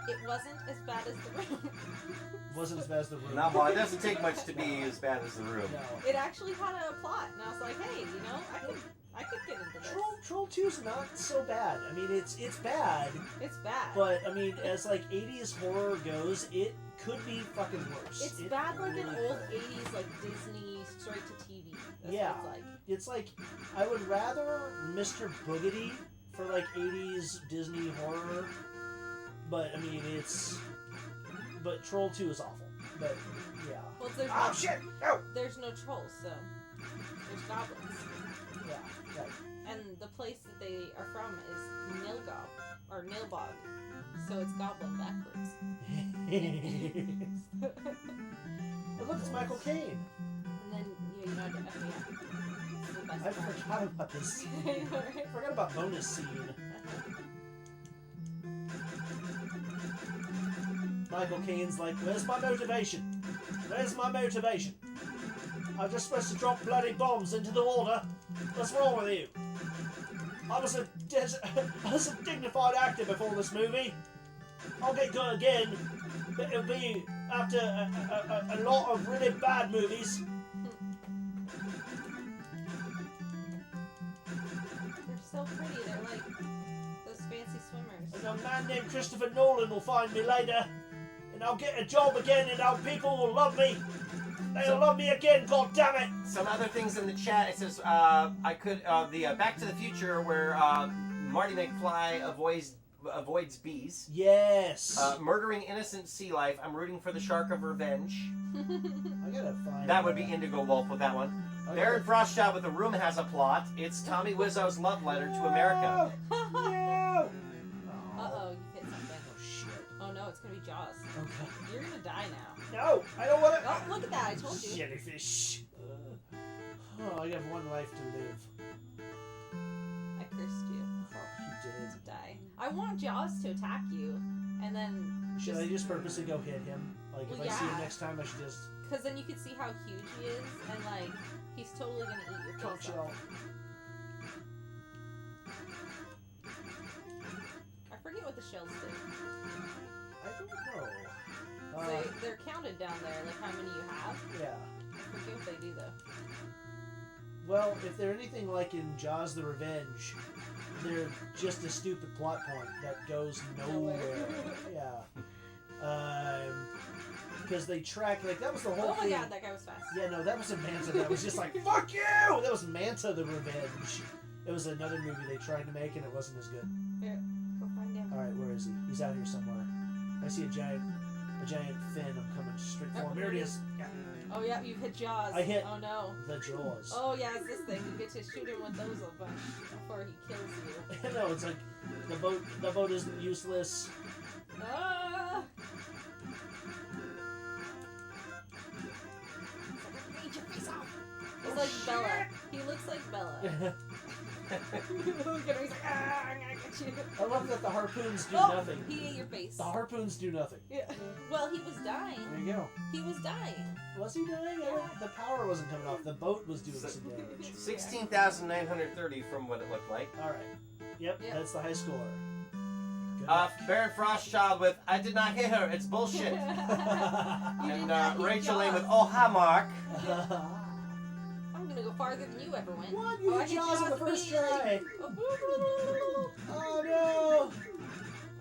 it wasn't as bad as The Room. Wasn't as bad as The Room. Well, it doesn't take much to be as bad as The Room. No. It actually had a plot, and I was like, hey, I could get into this. Troll 2's not so bad. I mean, it's bad, It's bad. but I mean, as like 80s horror goes, it could be fucking worse. It's It bad like an really old could. 80s, like Disney straight to TV. That's Yeah. what it's like. It's like I would rather Mr. Boogedy for like 80s Disney horror, but I mean but Troll 2 is awful. But yeah. Well, there's Oh no, shit! No. there's no trolls, so there's goblins. Yeah. Right. And the place that they are from is Nilgob, or Nilbog, so it's goblin backwards. But look, it's Michael Caine. And then, yeah, you know, it's the best I part. forgot about this scene. I know, right? I forgot about bonus scene. Michael Caine's like, where's my motivation? Where's my motivation? I'm just supposed to drop bloody bombs into the water. What's wrong with you? I was a dignified actor before this movie. I'll get going again. But it'll be after a lot of really bad movies. They're so pretty. They're like those fancy swimmers. And a man named Christopher Nolan will find me later. And I'll get a job again and our people will love me. They'll love me again, god damn it! Some other things in the chat. It says the Back to the Future where Marty McFly avoids bees. Yes. Murdering innocent sea life. I'm rooting for the shark of revenge. I gotta find That would be Indigo Wolf with that one. Baron Frostchild with The Room has a plot. It's Tommy Wiseau's love letter to America. No! Uh-oh, you hit something. Oh shit. Oh no, it's gonna be Jaws. Okay. You're gonna die now. No! I don't want to. Oh, look at that! I told you. Jellyfish. Oh, I have one life to live. I cursed you Oh, you did. to die. I want Jaws to attack you, and then Should I just purposely go hit him? Like, if Well, I see him yeah. next time, I should just. because then you can see how huge he is, and like he's totally gonna eat your Don't face you? off. I forget what the shells do. I don't know. They're counted down there, like how many you have. Yeah. I forget what they do though. Well, if they're anything like in Jaws the Revenge, they're just a stupid plot point that goes nowhere. Yeah. Because they track, like, that was the whole Oh my thing. god, that guy was fast. Yeah, no, that was a Manta that was just like, fuck you! That was Manta the Revenge. It was another movie they tried to make and it wasn't as good. Here, go find him. Alright, where is he? He's out here somewhere. I see a giant fin. I'm coming straight for him. Here it is. Yeah. Oh yeah, you hit Jaws. I hit- Oh no. The Jaws. Oh yeah, it's this thing. You get to shoot him with those a bunch before he kills you. No, it's like, the boat isn't useless. Ah! Eat your face off. He's like Bella. He looks like Bella. Look at him. He's like, ah, I'm gonna get you. I love that the harpoons do Oh, nothing. he ate your face. The harpoons do nothing. Yeah. Well, he was dying. There you go. He was dying. Was he dying? The power wasn't coming off. The boat was doing some damage. 16,930 from what it looked like. Alright. Yep, Yep. that's the high score. Good. Baron Frostchild with I did not hit her, it's bullshit. You did And not hit Rachel Lane Jaws. with oh hi Mark. I'm gonna go farther than you ever went. What? You I hit hit Jaws on the first immediately. try. Oh, Oh no!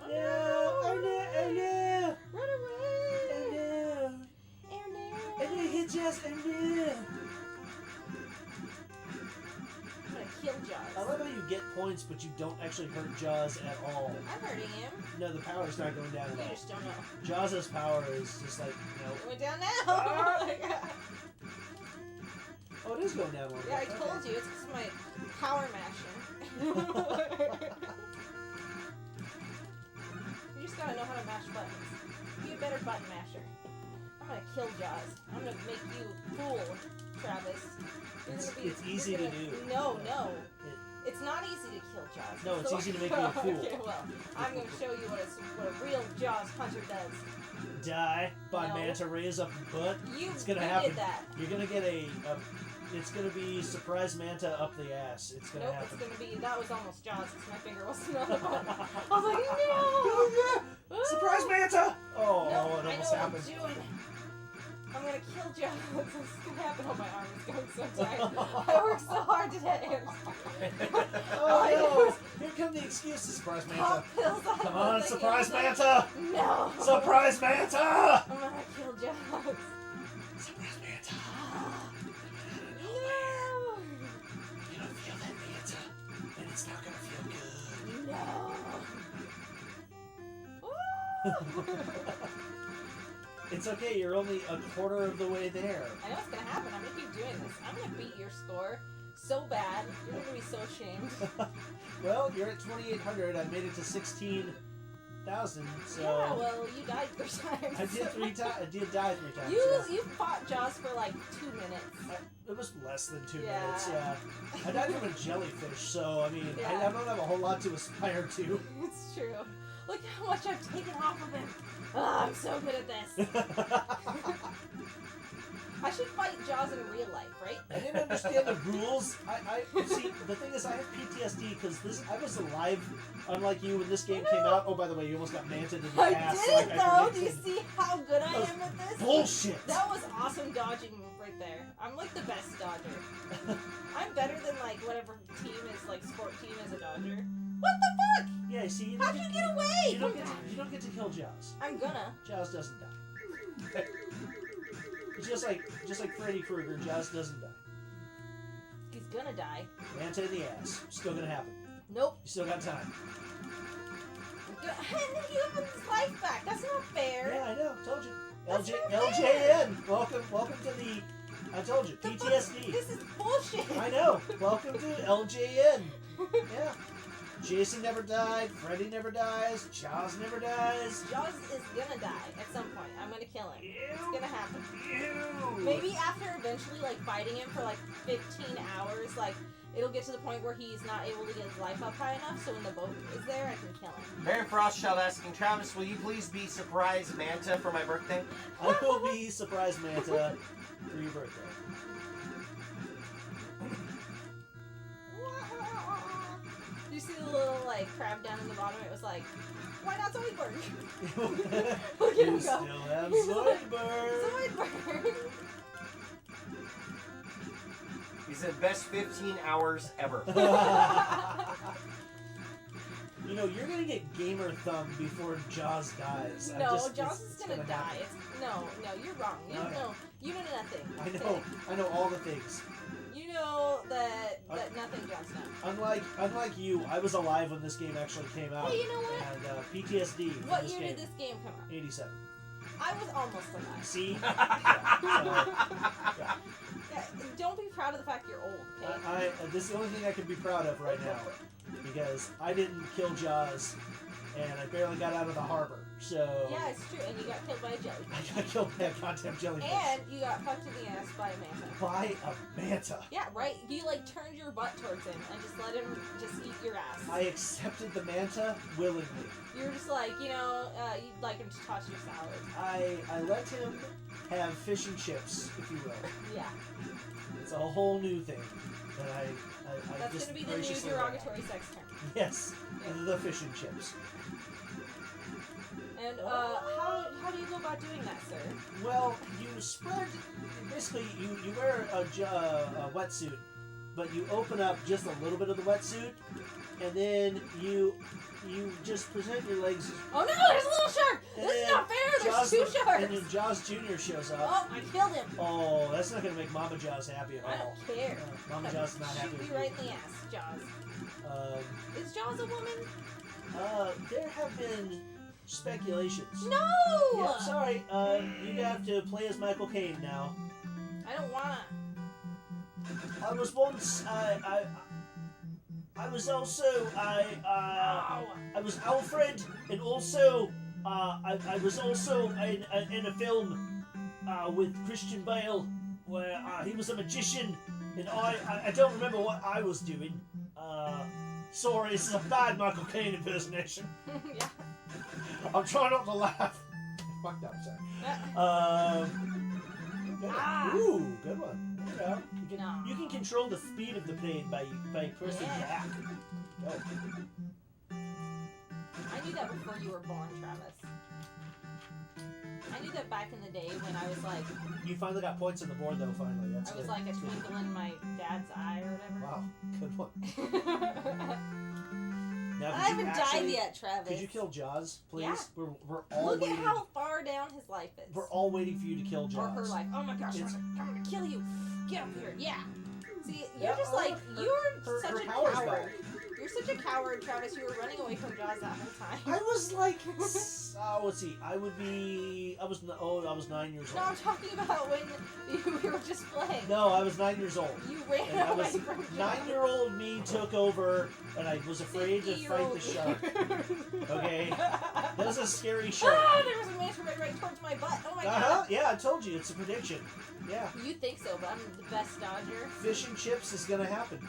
No! Oh no! Run away! Oh no! Oh no! I didn't hit Jaws. Oh no! I'm gonna kill Jaws. I love how you get points, but you don't actually hurt Jaws at all. I'm hurting him. No, the power's not going down You at all. just don't know. Jaws' power is just like, It went down now. Ah! Like, oh, it is going down a little yeah, I bit. told you. It's because of my power mashing. You just gotta know how to mash buttons. Be a better button masher. I'm gonna kill Jaws. I'm gonna make you fool, Travis. You're It's- gonna be, it's easy you're to gonna- do. No, no. It- It's not easy to kill Jaws. No, it's So- easy to make you a fool. Okay, well, I'm gonna show you what a real Jaws hunter does. Die by No. manta rays up your butt. You, It's gonna you happen. did that. You're gonna get it's gonna be surprise manta up the ass. It's gonna Nope, happen. it's gonna be. That was almost Jaws because my finger wasn't on the button. I was like, no! Surprise manta! Oh, No, it I know almost what happened. I'm doing. I'm gonna kill Jaws. It's gonna happen. Oh, my arm is going so tight. I worked so hard today. Oh no! Here come the excuses, surprise manta. Pop pills. Come on, surprise manta! No. Surprise manta! I'm gonna kill Jaws. Surprise manta! No. You don't feel that manta, and it's not gonna feel good. No. It's okay, you're only a quarter of the way there. I know what's gonna happen. I'm gonna keep doing this. I'm gonna beat your score so bad. You're gonna be so ashamed. Well, you're at 2,800. I made it to 16,000, so Yeah, well, you died 3 times. I did I did die 3 times. You fought Jaws for like 2 minutes. It was less than 2 Yeah. minutes. Yeah, I died from a jellyfish, so I mean, Yeah. I don't have a whole lot to aspire to. It's true. Look how much I've taken off of him. Oh, I'm so good at this. I I should fight Jaws in real life, right? I didn't understand the rules. I see. The thing is, I have PTSD because I was alive, unlike you, when this game came out. Oh, by the way, you almost got manted in the I ass. did like though. I Do you predicted. see how good I That was am at this? Bullshit. That was awesome dodging move right there. I'm like the best dodger. I'm better than like whatever team is like sport team is a dodger. What the fuck? Yeah, see, you How'd you get away? You don't get to kill Jaws. I'm gonna. Jaws doesn't die. It's just like Freddy Krueger. Jaws doesn't die. He's gonna die. Manta in the ass. Still gonna happen. Nope. You still got time. And then he opens his life back. That's not fair. Yeah, I know. Told you. That's not LJN. Welcome to the. I told you. The fuck- PTSD. This is bullshit. I know. Welcome to LJN. Yeah. Jason never died. Freddy never dies. Jaws never dies. Jaws is gonna die at some point. I'm gonna kill him. It's Ew. gonna happen. Ew. Maybe after eventually like fighting him for like 15 hours, like it'll get to the point where he's not able to get his life up high enough. So when the boat is there, I can kill him. Baron Frostchild asking, Travis, will you please be surprise Manta for my birthday? I will be surprised Manta for your birthday. You see the little like crab down in the bottom? It was like, why not Zoidberg? Look at You him go. still have He's like, Zoidberg. Zoidberg. He said best 15 hours ever. You know, you're gonna get gamer thumb before Jaws dies. No, Jaws is it's gonna die. happen. No, you're wrong. You Okay. know, you know nothing. I know all the things. You know that nothing Jaws knows. Unlike you, I was alive when this game actually came out. Hey, you know what? And PTSD. from What this year game. did this game come out? 87. I was almost alive. See? Yeah. Yeah, don't be proud of the fact you're old, okay? This is the only thing I can be proud of right now, because I didn't kill Jaws, and I barely got out of the harbor. So Yeah, it's true. And you got killed by a jellyfish. I got killed by a goddamn jellyfish. And you got fucked in the ass by a manta. By a manta. Yeah, right? You like turned your butt towards him and just let him just eat your ass. I accepted the manta willingly. You were just like, you'd like him to toss your salad. I let him have fish and chips, if you will. Yeah. It's a whole new thing that I That's just gonna be the new graciously derogatory sex term. let. Yes, Yeah. the fish and chips. And how do you go about doing that, sir? Well, you spread. Basically, you wear a wetsuit, but you open up just a little bit of the wetsuit, and then you just present your legs. Oh no, there's a little shark! And This is then not fair, there's Jaws two the- sharks! And then Jaws Jr. shows up. Oh, I killed him! Oh, that's not gonna make Mama Jaws happy at I all. don't care. Mama Jaws is not happy Shoot with me right in the ass, Jaws. you. Is Jaws a woman? There have been speculations. No! Yeah, sorry. You have to play as Michael Caine now. I don't wanna. I was once. I was also. I was Alfred, and also. I was also in a film with Christian Bale where he was a magician, and I don't remember what I was doing. Sorry, this is a bad Michael Caine impersonation. Yeah. I'm trying not to laugh. Fucked up, sorry. Good. Ah. Ooh, good one. There you go. You can, No. you can control the speed of the plane by pressing Yeah. back. Go. I knew that before you were born, Travis. I knew that back in the day when I was like, You finally got points on the board, though. Finally, that's I was good. like a That's good. twinkle in my dad's eye or whatever. Wow, good one. Now, I could you haven't actually- died yet, Travis. Could you kill Jaws, please? Yeah. We're all Look waiting. at how far down his life is. We're all waiting for you to kill Jaws. Or her life. Oh my gosh, It's- I'm gonna kill you. Get up here. Yeah. See, you're Yeah, just oh, like, her- you're her such a power's coward. back. You're such a coward, Travis. You were running away from Jaws that whole time. I was like, let's see. I was 9 years No, old. I'm talking about when we were just playing. No, I was 9 years old. You ran And I away was from Jaws. 9-year-old me took over, and I was afraid to fight the 50-year-old shark. Okay, that was a scary shark. Ah, there was a manta right towards my butt. Oh my god. Yeah, I told you it's a prediction. Yeah, You think so, but I'm the best dodger. fish and chips is gonna happen.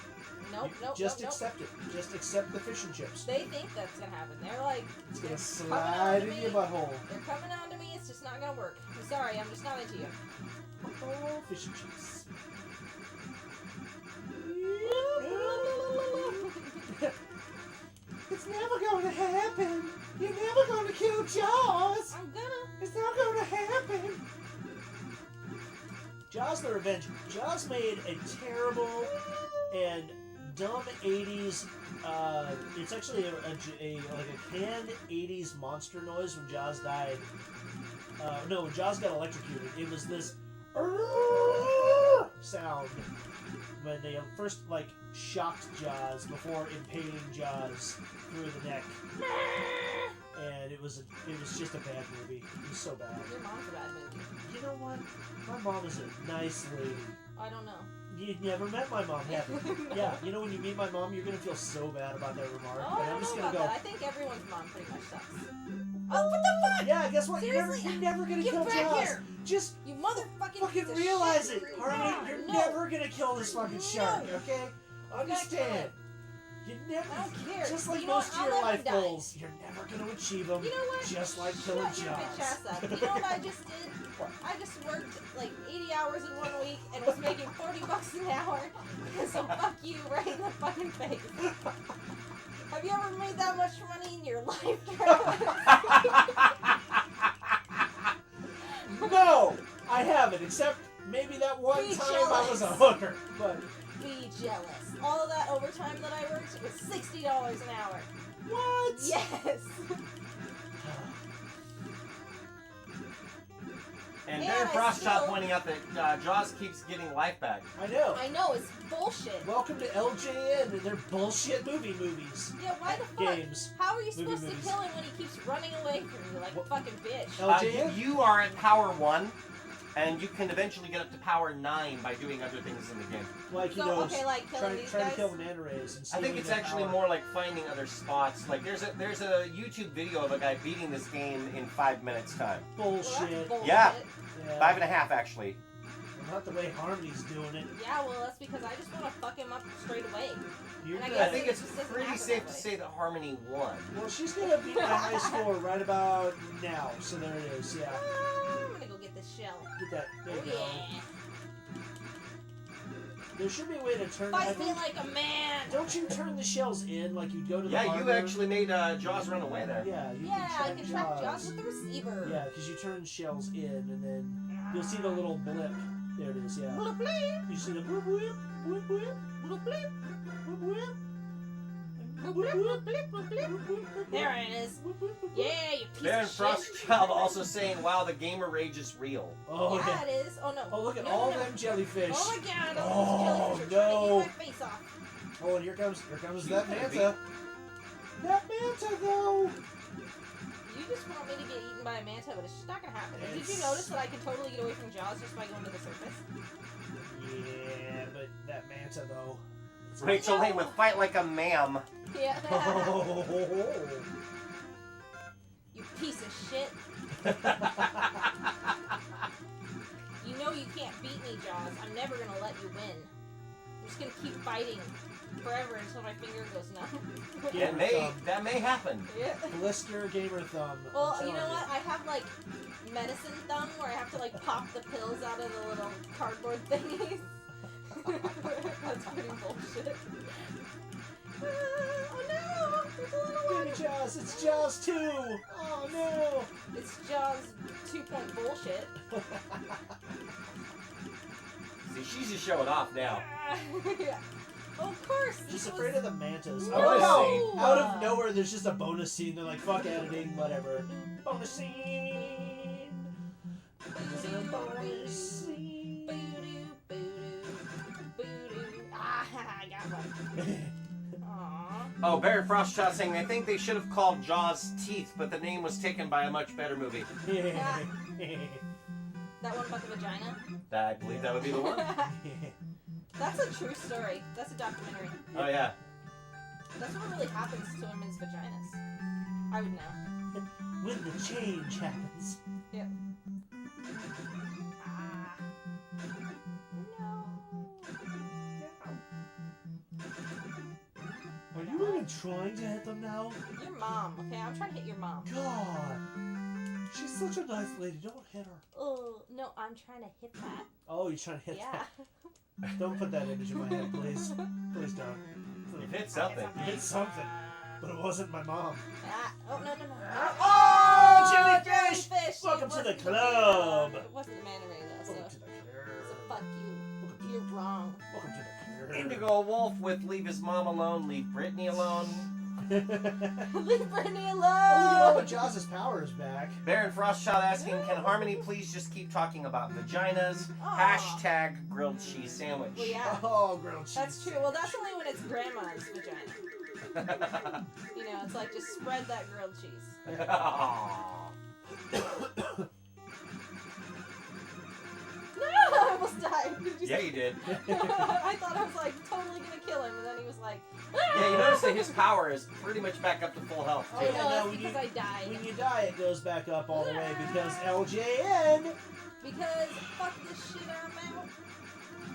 Nope, nope, Just nope, nope. accept it. Just accept the fish and chips. They think that's gonna happen. They're like, It's gonna they're slide coming in on your to me. butthole. They're coming on to me. It's just just not gonna work. I'm sorry, I'm just not into you. Oh, fish and chips. It's never gonna happen. You're never gonna kill Jaws. I'm gonna. It's not gonna happen. Jaws the Revenge. Jaws made a terrible and dumb 80s. It's actually like a canned 80s monster noise when Jaws died. No, when Jaws got electrocuted, it was this sound when they first like shocked Jaws before impaling Jaws through the neck. And it was just a bad movie. It was so bad. Your mom's a bad movie. You know what? My mom is a nice lady. I don't know. You never met my mom, have you? Yeah, you know when you meet my mom, you're gonna feel so bad about that remark. Oh, but I don't I'm just know gonna about go. that. I think everyone's mom pretty much sucks. Oh, what the fuck? Yeah, guess what? Seriously? You're never gonna Get kill back Jaws. here. Just You motherfucking fucking piece of realize shit. it, Harmony. You're No. never gonna kill this fucking shark, No. okay? Understand? You never. I don't care. Just like You know most what? of your I'll never life die. goals, you're never gonna achieve them. You know what? Just like killing Shut your bitch ass Jaws. up. You know what I just did? I just worked like 80 hours in 1 week and was making $40 an hour. So fuck you right in the fucking face. Have you ever made that much money in your life, Travis? No, I haven't. Except maybe that one Be time I was a jealous. hooker. But Be jealous. All of that overtime that I worked was $60 an hour. what? Yes. And And Darren I Frostchop still- pointing out that Jaws keeps getting life back. I know. I know, it's bullshit. Welcome to LJN and their bullshit movies. Yeah, why the fuck? Games. How are you Movie supposed movies. to kill him when he keeps running away from you like a What? fucking bitch? LJN? You are at power 1, and you can eventually get up to power 9 by doing other things in the game. Like, you So, know, okay, like killing these trying guys? to kill the manta rays and I think stealing it's their actually power. more like finding other spots. Like there's a YouTube video of a guy beating this game in 5 minutes time. Well, that's bullshit. bullshit. Yeah. Yeah. 5.5 actually. Not the way Harmony's doing it. Yeah, well, that's because I just want to fuck him up straight away. You're And I good. guess I think it it's just doesn't pretty happen safe that to way. say that Harmony won. Well, she's gonna beat my high score right about now. So there it is. Yeah. I'm gonna go get this shell. Get that. There Oh you go. yeah. There should be a way to turn. Fight me like a man. Don't you turn the shells in like you go to the Yeah, you harbor? actually made Jaws run away there. Yeah, you Yeah, I can can track track Jaws. Jaws with the receiver. Yeah, because you turn shells in and then you'll see the little blip. There it is. Yeah. Bloop, bleep, You see the whoop whoop whoop whoop bloop, bleep, whoop whoop. bloop, bleep, bloop, bleep, bloop, bleep. There it is. Yeah, you piece Darren of shit. Frostchild also saying, "Wow, the gamer rage is real." Oh Yeah, yeah. it is. Oh no. Oh look at No, all no, no. them jellyfish. Oh my god, Oh, all those jellyfish are no. trying to eat my face off. Oh, and here comes She's that gonna manta. That manta though. You just want me to get eaten by a manta, but it's just not gonna happen. Did you It's- notice that I can totally get away from Jaws just by going to the surface? Yeah, but that manta though. It's Rachel Lane with "Fight Like a Ma'am." Yeah. Oh. You piece of shit. You know you can't beat me, Jaws. I'm never gonna let you win. I'm just gonna keep fighting forever until my finger goes numb. Yeah. And that may happen. Yeah. Blister gamer thumb. I'm Well, you telling know what? I have like medicine thumb where I have to like pop the pills out of the little cardboard thingies. That's pretty bullshit. Oh no! There's a little one! Baby Jaws, it's Jaws 2! Oh no! It's Jaws 2 bullshit. See, she's just showing off now. Yeah. Of course! She's this afraid was- of the mantas. No! Out of nowhere, there's just a bonus scene. They're like, fuck editing, whatever. Bonus scene! There's a bonus scene. Boo-doo, boo-doo, boo-doo. Ah, I got one. Aww. Oh, Barry Frostchild saying they think they should have called Jaws Teeth, but the name was taken by a much better movie. That one about the vagina? I believe that would be the one. That's a true story. That's a documentary. Oh yeah. That's what really happens to women's vaginas. I would know. When the change happens. Yeah. Ah. No. Are you even trying to hit them now? Your mom, okay? I'm trying to hit your mom. God. She's such a nice lady. Don't hit her. Oh, no, I'm trying to hit that. Oh, you're trying to hit Yeah. that. Don't put that image in my head, please. Please don't. You hit something. You hit something. But it wasn't my mom. Ah, oh, no. Oh, jellyfish! Jellyfish! Welcome It to the wasn't club. It wasn't a manta ray, though, Welcome to so the club. fuck you. You're wrong. Welcome to the club. Indigo Wolf with Leave His Mom Alone, Leave Brittany Alone. Leave Brittany Oh, alone! look at Jaws' power is back. Baron Frostchild asking, can Harmony please just keep talking about vaginas? Aw. Hashtag grilled cheese sandwich. Well, yeah. Oh, grilled cheese. That's true. Well, that's only when it's grandma's vagina. You know, it's like just spread that grilled cheese. Aw. No, I almost died. Yeah, you did. I thought I was like totally gonna kill him, and then he was like, Yeah, you notice that his power is pretty much back up to full health, "Oh too. no, Yeah, that's when because you- I died." When you die, it goes back up all the way because LJN. Because fuck this shit I'm out.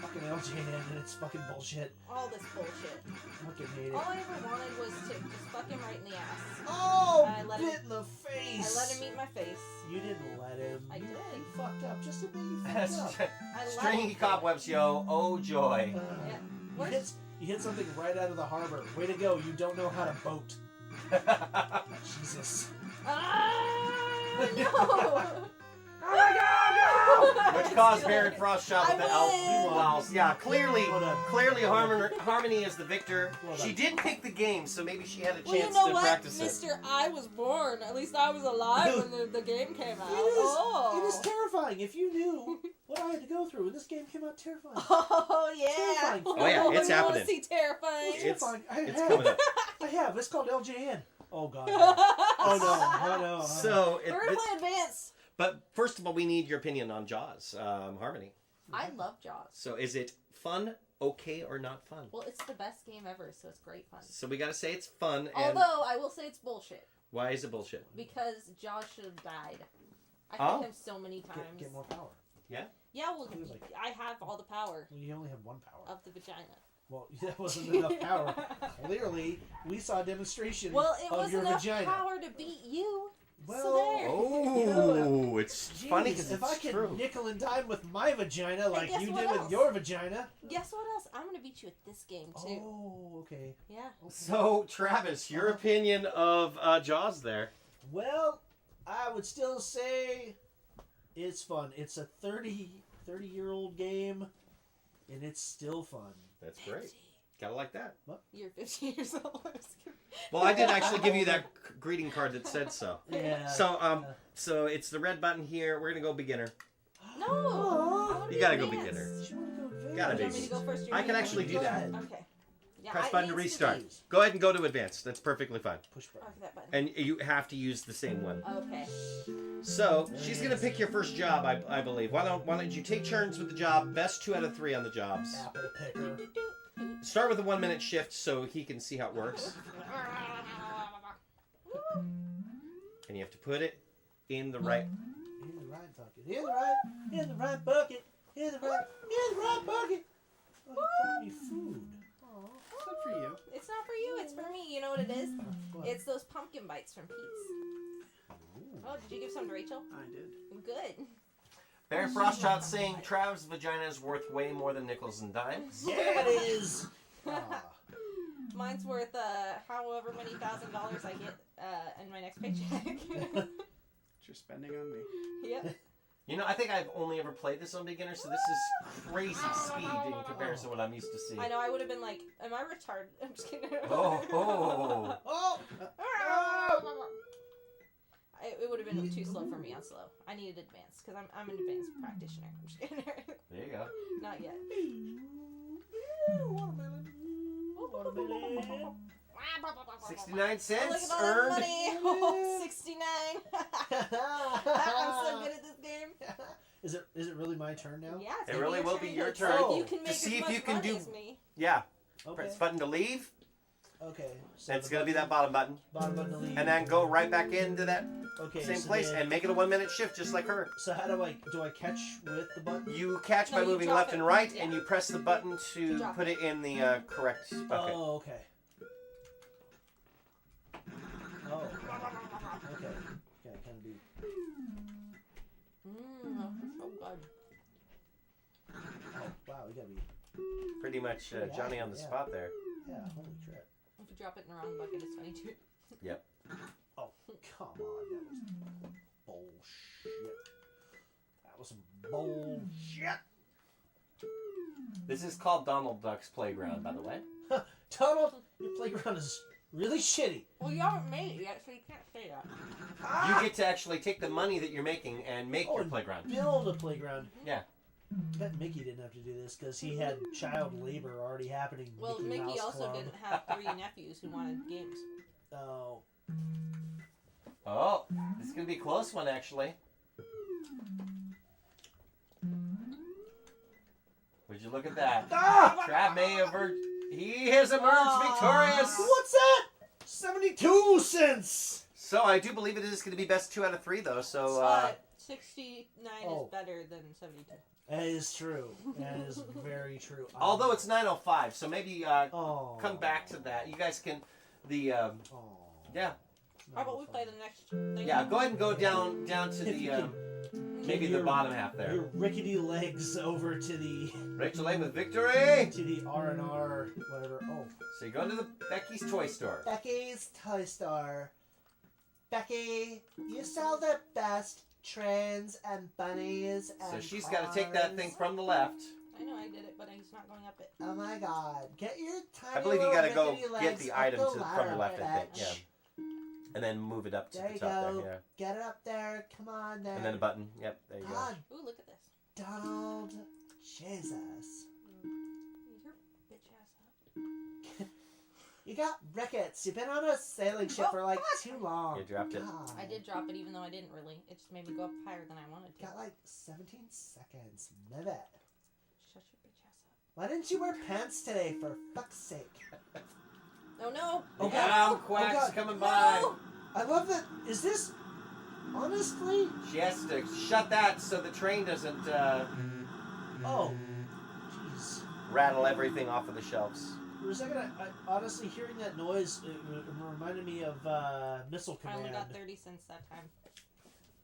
Fucking LJN and it's fucking bullshit. All this bullshit. Fucking hate All it. I ever wanted was to just fuck him right in the ass. Oh, I let bit him- in the face. I let him eat my face. You didn't let him. I did. You fucked up. Just admit you fucked up. I let Stringy him. cobwebs, yo. Oh, joy. Yeah. You hit something right out of the harbor. Way to go. You don't know how to boat. Jesus. Ah, no! Oh my god, Which caused Baron Frostchild with I the elf. win. Wow. Yeah, clearly Well done. Harmony is the victor. Well She done. did pick the game, so maybe she had a chance Well, you know to what, practice it. Mister? I was born. At least I was alive when the game came out. It is terrifying. If you knew what I had to go through when this game came out, terrifying. Oh yeah. Terrifying. Oh, yeah, it's you happening. Want to see terrifying? It's terrifying. It's coming up. I have. It's called LJN. Oh god. Oh no. Oh no. So, We're gonna play advanced. but first of all, we need your opinion on Jaws, Harmony. I love Jaws. So, is it fun, okay, or not fun? Well, it's the best game ever, so it's great fun. So we gotta say it's fun. And Although I will say it's bullshit why is it bullshit? because Jaws should have died. I Oh. hit him so many times. Get more power. Yeah, well, He was like- I have all the power Well, you only have one power. of the vagina. Well, that wasn't enough power. Clearly, we saw a demonstration Well, it of was your enough vagina. power to beat you. Well, so there. Oh, You know, it's Jeez, funny because if it's I could true. nickel and dime with my vagina like guess you what did with else? your vagina. Guess what else? I'm gonna beat you at this game too. Oh, okay. Yeah. So, Travis, your opinion of Jaws there? Well, I would still say it's fun. It's a 30-year-old game, and it's still fun. That's great. Gotta like that. You're 15 years old. Well, I did actually give you that greeting card that said so. Yeah. So it's the red button here. We're gonna go beginner. No. I wanna You be gotta go advanced. beginner. You wanna go advanced? Gotta Do you be. want me to go first? Or I you can want actually me do to- that. Okay. Yeah, Press I button to need restart. choose. Go ahead and go to advanced. That's perfectly fine. Push button. Okay, that button. And you have to use the same one. Okay. So she's gonna pick your first job, I believe. Why don't you take turns with the job? Best 2 out of 3 on the jobs. Apple picker. Start with a 1-minute shift so he can see how it works. And you have to put it in the right. In the right bucket. In the right bucket. In the right bucket. Oh, you brought me food. Good for you. It's not for you. It's for me. You know what it is? What? It's those pumpkin bites from Pete's. Oh, did you give some to Rachel? I did. Good. Baron Frostchild saying Trav's vagina is worth way more than nickels and dimes. Yeah, it is. Ah. Mine's worth however many $1,000 I get in my next paycheck. You're spending on me. Yep. You know, I think I've only ever played this on beginner, so this is crazy speed in comparison to what I'm used to seeing. I know. I would have been like, "Am I retarded?" I'm just kidding. Oh. Oh! It would have been too slow for me on slow. I needed advanced because I'm an advanced practitioner. I'm just kidding. There you go. Not yet. Watermelon. Watermelon. 69 cents Oh, look at all earned. that money. Oh, 69. I'm so good at this game. Is it really my turn now? Yeah, it's It gonna really be will be your It's turn. like you can To make see as if much you can money do- as me. Yeah. Okay. Press button to leave. Okay. So It's the going to be that bottom button. bottom button to leave. And then go right back into that okay, same so place then- and make it a 1-minute shift just like her. So how do I catch with the button? You catch No, by you moving drop left it. and right, Yeah. and you press the button to Drop put it. it in the correct bucket. Oh, okay. Oh. Okay. Okay, kind of be. gotta be. Pretty much Johnny on the Yeah. spot there. Yeah, holy crap. If you drop it in the wrong bucket, it's 22. Yep. Oh, come on. That was bullshit. That was some bullshit. This is called Donald Duck's Playground, by the way. Donald, your playground is really shitty. Well, you haven't made it yet, so you can't say that. You get to actually take the money that you're making and make your and playground. Build a playground. Yeah. I bet Mickey didn't have to do this because he had child labor already happening. Well, Mickey Mickey Mouse also Club. didn't have 3 nephews who wanted games. Oh. Oh, this is going to be a close one, actually. Would you look at that? Trav may have he has emerged victorious. What's that? 72 cents. So I do believe it is going to be best 2 out of 3, though. So 69 Oh. is better than 72. That is true. That is very true. although it's 9:05, so maybe Oh. come back to that. You guys can Oh. yeah. How about we play the next thing? Yeah, go ahead and go down to If you the maybe the your- bottom half Your there. rickety legs over to the Rachel A with victory. R&R whatever. Oh. So you go into the Becky's Toy Store. Becky's Toy Store. Becky, you sell the best trains and bunnies and So she's got to take that thing from the left. I know I did it, but he's not going up it. Oh my god. Get your tiny I believe you little got to go rickety get legs the up item the from ladder, the left, I think. bitch. Yeah. And then move it up to There the you top go. there. Get it up there. Come on there. Yeah. And then a button. Yep. There you go. God, Ooh, look at this. Donald. Jesus. Ease your bitch ass up. You got rickets. You've been on a sailing ship for like too long. You dropped it. God. I did drop it even though I didn't really. It just made me go up higher than I wanted to. Got like 17 seconds. Move it. Shut your bitch ass up. Why didn't you wear pants today, for fuck's sake? Oh no! Oh, Yeah, God. Quack's Oh, God. coming by. No! I love that. Is this honestly? She has to shut that so the train doesn't Oh, jeez. rattle everything off of the shelves. For a second, I honestly hearing that noise it reminded me of Missile I Command. only got 30 cents that time.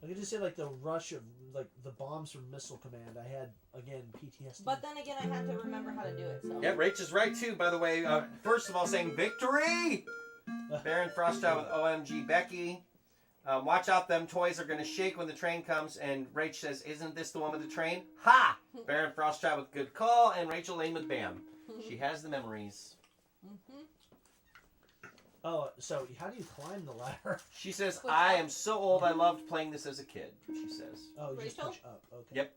I could just say like the rush of like the bombs from Missile Command. I had again PTSD. But then again, I had to remember how to do it. So. Yeah, Rach is right too, by the way. First of all, saying victory! Baron Frostow with OMG Becky. Watch out, them toys are going to shake when the train comes. And Rach says, isn't this the one with the train? Ha! Baron Frostow with good call. And Rachel Lane with bam. She has the memories. Mm-hmm. Oh, so how do you climb the ladder? She says, I am so old, I loved playing this as a kid. She says. Oh, you just Rachel? push up. Okay. Yep.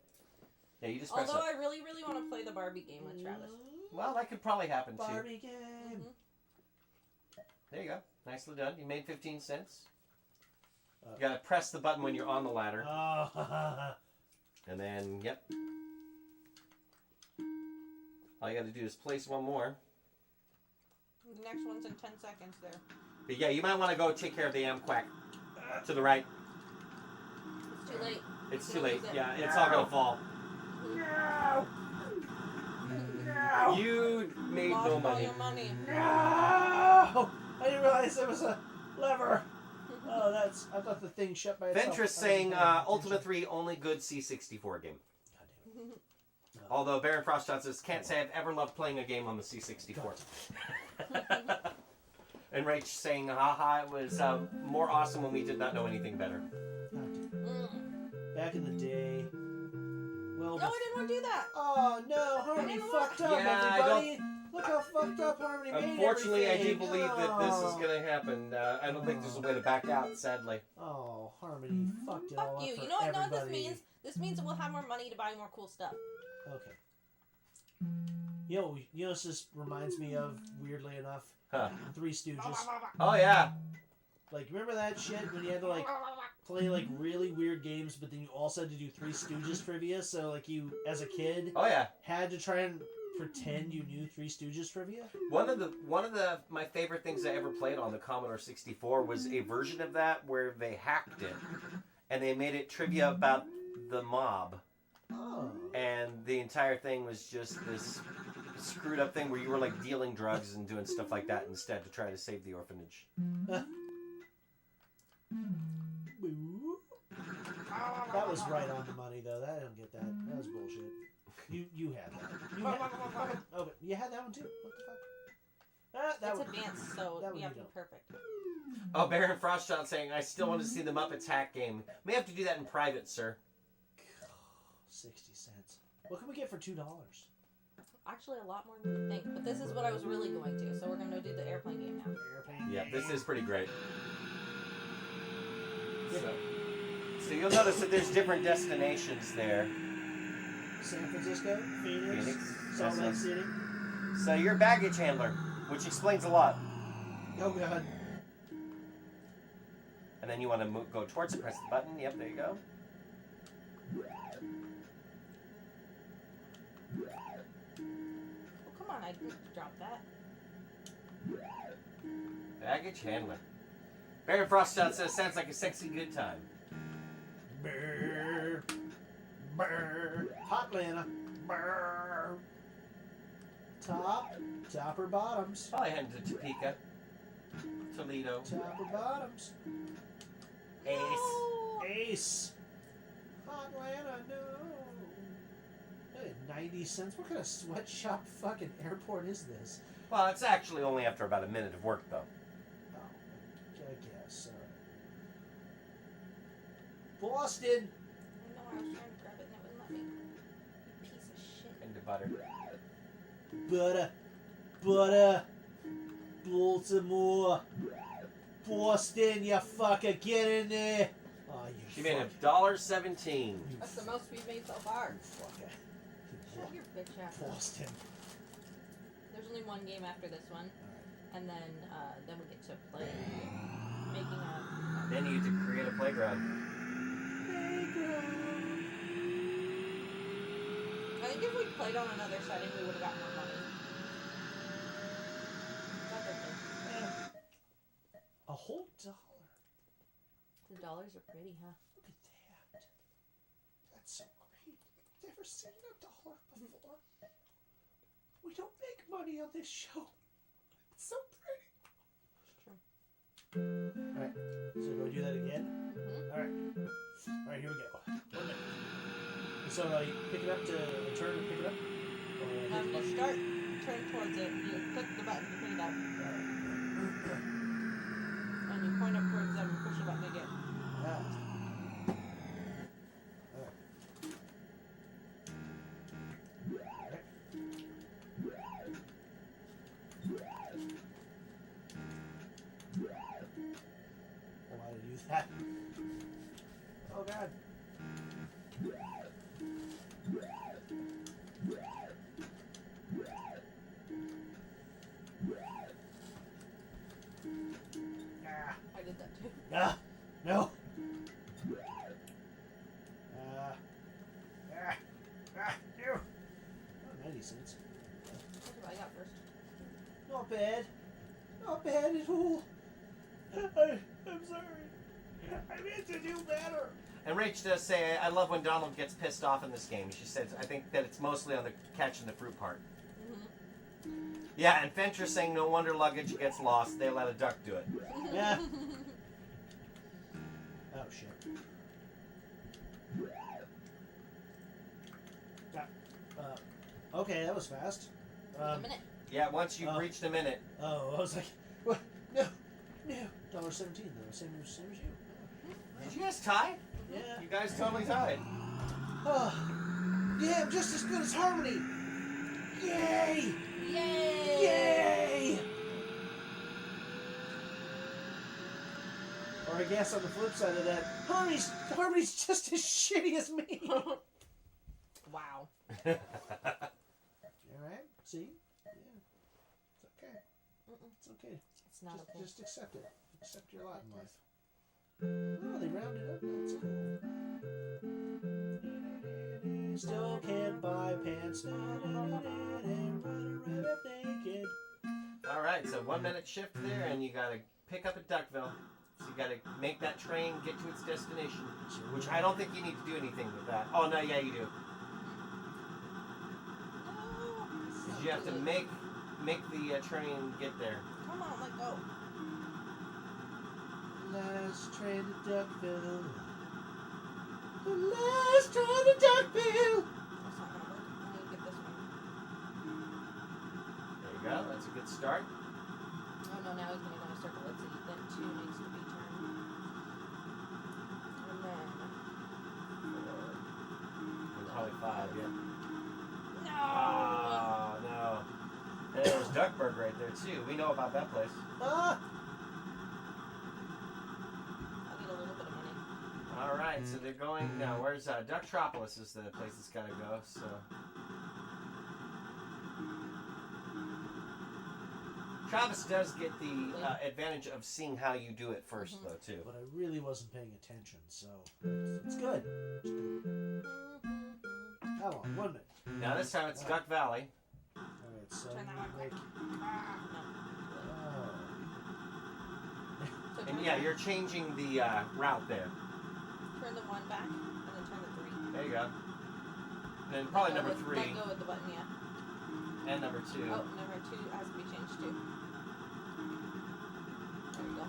Yeah, you just press Although up. I really, really want to play the Barbie game with Travis. Well, that could probably happen too. Barbie game. There you go. Nicely done. You made 15 cents. You gotta press the button when you're on the ladder. Oh, And then, yep. All you gotta do is place one more. The next one's in 10 seconds there. But yeah, you might want to go take care of the Amquack. To the right. It's too late. It's You too can late. lose it. Yeah, it's all gonna fall. no! You made Lost no all money. your money. No! I didn't realize there was a lever. Oh, that's. I thought the thing shut by itself. Ventress I saying wasn't paying Ultimate attention. 3 only good C64 game. God damn Although Baron Frostshot says can't say I've ever loved playing a game on the C64. And Rach saying haha it was more awesome when we did not know anything better. Mm. Back in the day. Well. No, I didn't want to do that. Oh no, Harmony didn't fucked up, Yeah, I everybody. Look how fucked up Harmony made Unfortunately, I do everything. believe that this is Oh. going to happen. I don't think there's a way to back out, sadly. Oh, Harmony fucked it all Fuck up you. for You know what this everybody. means? This means that we'll have more money to buy more cool stuff. Okay. You know, this just reminds me of, weirdly enough, Huh. Three Stooges. Oh, yeah. Like, remember that shit when you had to, like, play, like, really weird games, but then you also had to do Three Stooges trivia? So, like, you, as a kid, Oh, yeah. had to try and pretend you knew Three Stooges trivia? One of my favorite things I ever played on the Commodore 64 was a version of that where they hacked it and they made it trivia about the mob, Oh. and the entire thing was just this screwed up thing where you were like dealing drugs and doing stuff like that instead to try to save the orphanage. That was right on the money, though. I don't get that. That was bullshit. You had that. You had that one too. What the fuck? It's advanced, so that one you have to you be perfect. Oh, Baron Frostchild saying, I still want to see the Muppets hack game. May have to do that in private, sir. 60 cents. What can we get for $2? Actually, a lot more than you think. But this is what I was really going to, so we're going to do the airplane game now. Yeah, this is pretty great. So you'll notice that there's different destinations there. San Francisco, Phoenix. Salt Lake City. So you're a baggage handler, which explains a lot. Oh god. And then you want to go towards it, press the button. Yep, there you go. Oh, come on, I didn't drop that. Baggage handler. Baron Frostchild says, sounds like a sexy good time. Brr. Brr. Hot Atlanta. Brr. Top or bottoms? Probably heading to Topeka. Toledo. Top or bottoms? Ace. No! Ace. Hot Atlanta, no. Hey, 90 cents? What kind of sweatshop fucking airport is this? Well, it's actually only after about a minute of work, though. Oh, I guess. Boston. I know, I was trying to grab it and it wouldn't let me. You piece of shit. Into butter. Butter. Baltimore. Boston, you fucker, get in there. Oh, you She made fucker. $1.17. That's the most we've made so far. You fucker. Shut your bitch ass up. Boston. There's only one game after this one, and then we get to play making a. Then you get to create a playground. I think if we played on another setting, we would have got more money. That's okay. A whole $1. The dollars are pretty, huh? Look at that. That's so great. Never seen $1 before. We don't make money on this show. It's so pretty. It's true. Alright, so do I do that again? Mm-hmm. Alright, here we go. 1 minute. So you pick it up to turn and pick it up? Or hit the You button? start, turn towards it, you click the button to pick it up, and you point up towards them and push the button again. Alright. Why did I do that? Oh god. I did that too. No. No. Oh, 90 cents. That's what I got first. Not bad. Not bad at all. I'm sorry. I meant to do better. And Rach does say, I love when Donald gets pissed off in this game. She says, I think that it's mostly on the catching the fruit part. Mm-hmm. Yeah, and Fentra saying, no wonder luggage gets lost. They let a duck do it. Yeah. Oh, shit. Okay, that was fast. A minute. Yeah, once you've reached a minute. Oh, I was like, what? No. $1.17 though, same as you. Did you guys tie? Yeah. You guys totally tied. Oh, yeah, I'm just as good as Harmony. Yay! Yay! Yay! Or I guess on the flip side of that, Harmony's just as shitty as me. Wow. All right, see? Yeah, it's okay. It's okay. It's not okay. Just accept it. Accept your lot in life. Oh, they rounded up. That's cool. Still can't buy pants. Run up naked. All right, so 1 minute shift there, and you got to pick up at Duckville. So you got to make that train get to its destination, which I don't think you need to do anything with that. Oh, no, yeah, you do. Because you have to make the train get there. Come on, let go. Last train to Duckville. The last train to Duckville. That's not gonna work. hit start. Oh no, now he's gonna go in a circle. Let's see. Then 2 needs to be turned. And then 4. And probably 5, yeah. No! Oh, no. And there's Duckburg right there, too. We know about that place. Ah! I'll get a little bit of money. All right, so they're going now. Where's Ducktropolis is the place it's got to go. So Travis does get the advantage of seeing how you do it 1st, though, too. But I really wasn't paying attention, so it's good. It's good. How long? 1 minute. Now this time it's Duck Valley. All right, so Turn that one make, quick. So And turn, yeah, you're changing the route there. turn the 1 back, and then turn the 3. There you go. And then probably Let number go with- 3 Let go with the button, yeah. and number 2. Oh, number 2 has to be changed too. There you go.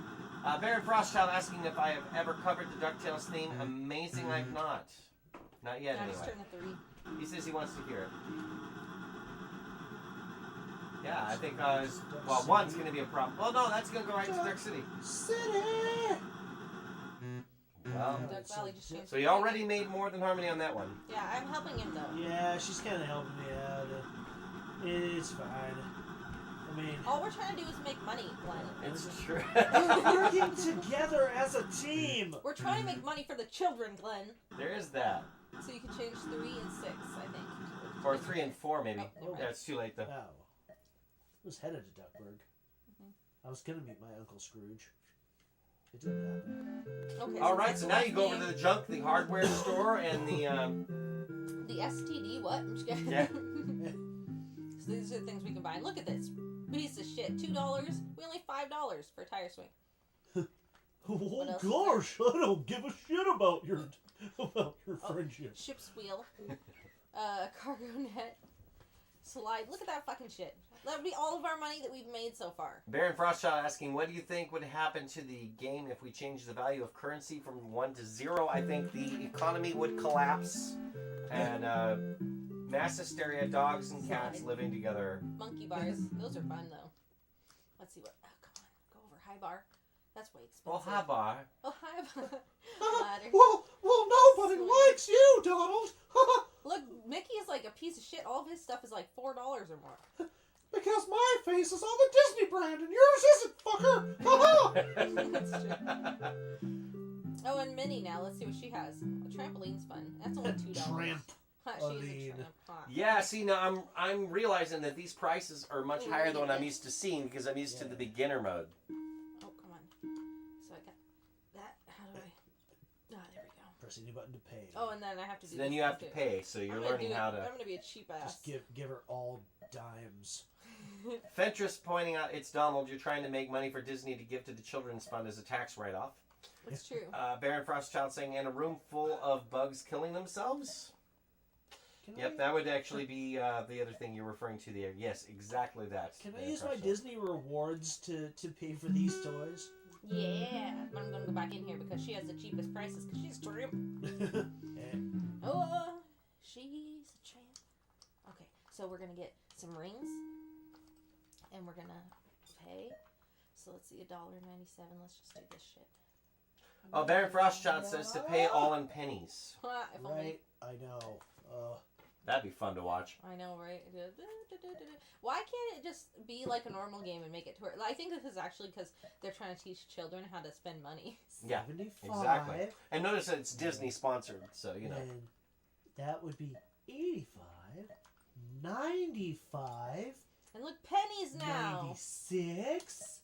Baron Frostchild asking if I have ever covered the DuckTales theme. Amazing, I've not. Not yet, Now just anyway. turn the 3. He says he wants to hear it. Yeah, I think, well, 1's going to be a problem. Oh, no, that's going to go right into Duck City. City! Well, Duck Valley just changed. so you already made more than Harmony on that one. Yeah, I'm helping him though. Yeah, she's kind of helping me out. It's fine. I mean, All we're trying to do is make money, Glenn. It's true. we're working together as a team. We're trying to make money for the children, Glenn. There is that. So you can change 3 and 6, I think. Or 3 and 4, maybe. Oh, never mind. Yeah, it's too late, though. Oh. I was headed to Duckburg. I was going to meet my Uncle Scrooge. It didn't happen. Okay. All right, that's so the now last you go over to name. the junk, the hardware store, and the, The STD, what? I'm just kidding. Yeah. So these are the things we can buy. And look at this. Piece of shit. $2. We only $5 for a tire swing. Oh else is gosh, I don't give a shit about your friendship. Ship's wheel. Cargo net. Slide. Look at that fucking shit. That would be all of our money that we've made so far. Baron Frostchild asking, what do you think would happen to the game if we changed the value of currency from 1 to 0? I think the economy would collapse, and mass hysteria, dogs and cats living together. Monkey bars. Those are fun though. Let's see what. Oh, come on. Go over high bar. That's way expensive. Well, hi, bar. Oh, high bar. Ladder. Well, nobody Swing. likes you, Donald. Look, Mickey is like a piece of shit. All of his stuff is like $4 or more. Because my face is on the Disney brand and yours isn't, fucker. That's true. Oh, and Minnie now. Let's see what she has. A trampoline's fun. That's only $2. Tramp. Huh, she is a tramp. Huh. Yeah, see, now I'm realizing that these prices are much higher than what I'm used to seeing because I'm used to the beginner mode. Oh, come on. So I got that. How do I? Ah, there we go. Press any button to pay. Oh, and then I have to do. So then this you have to too. pay, so you're learning how I'm to... gonna be a cheap ass. Just give her all dimes. Fentress pointing out, it's Donald, you're trying to make money for Disney to give to the Children's Fund as a tax write-off. It's true. Baron Frostchild saying, and a room full of bugs killing themselves? Yep, that would actually be the other thing you're referring to there. Yes, exactly that. Can I Baron use my Frostchild. Disney rewards to pay for these toys? Yeah, but I'm gonna go back in here because she has the cheapest prices because she's a tramp. Oh, she's a tramp. Okay, so we're gonna get some rings, and we're gonna pay. So let's see, $1.97. Let's just do this shit. Oh, Baron Frostchild says to pay all in pennies. If only. Right, I know. That'd be fun to watch. I know, right? Why can't it just be like a normal game and make it to where... I think this is actually because they're trying to teach children how to spend money. Yeah, 75. exactly. And notice that it's Disney sponsored, so, you know. And that would be 85, 95, And look, pennies now! 96,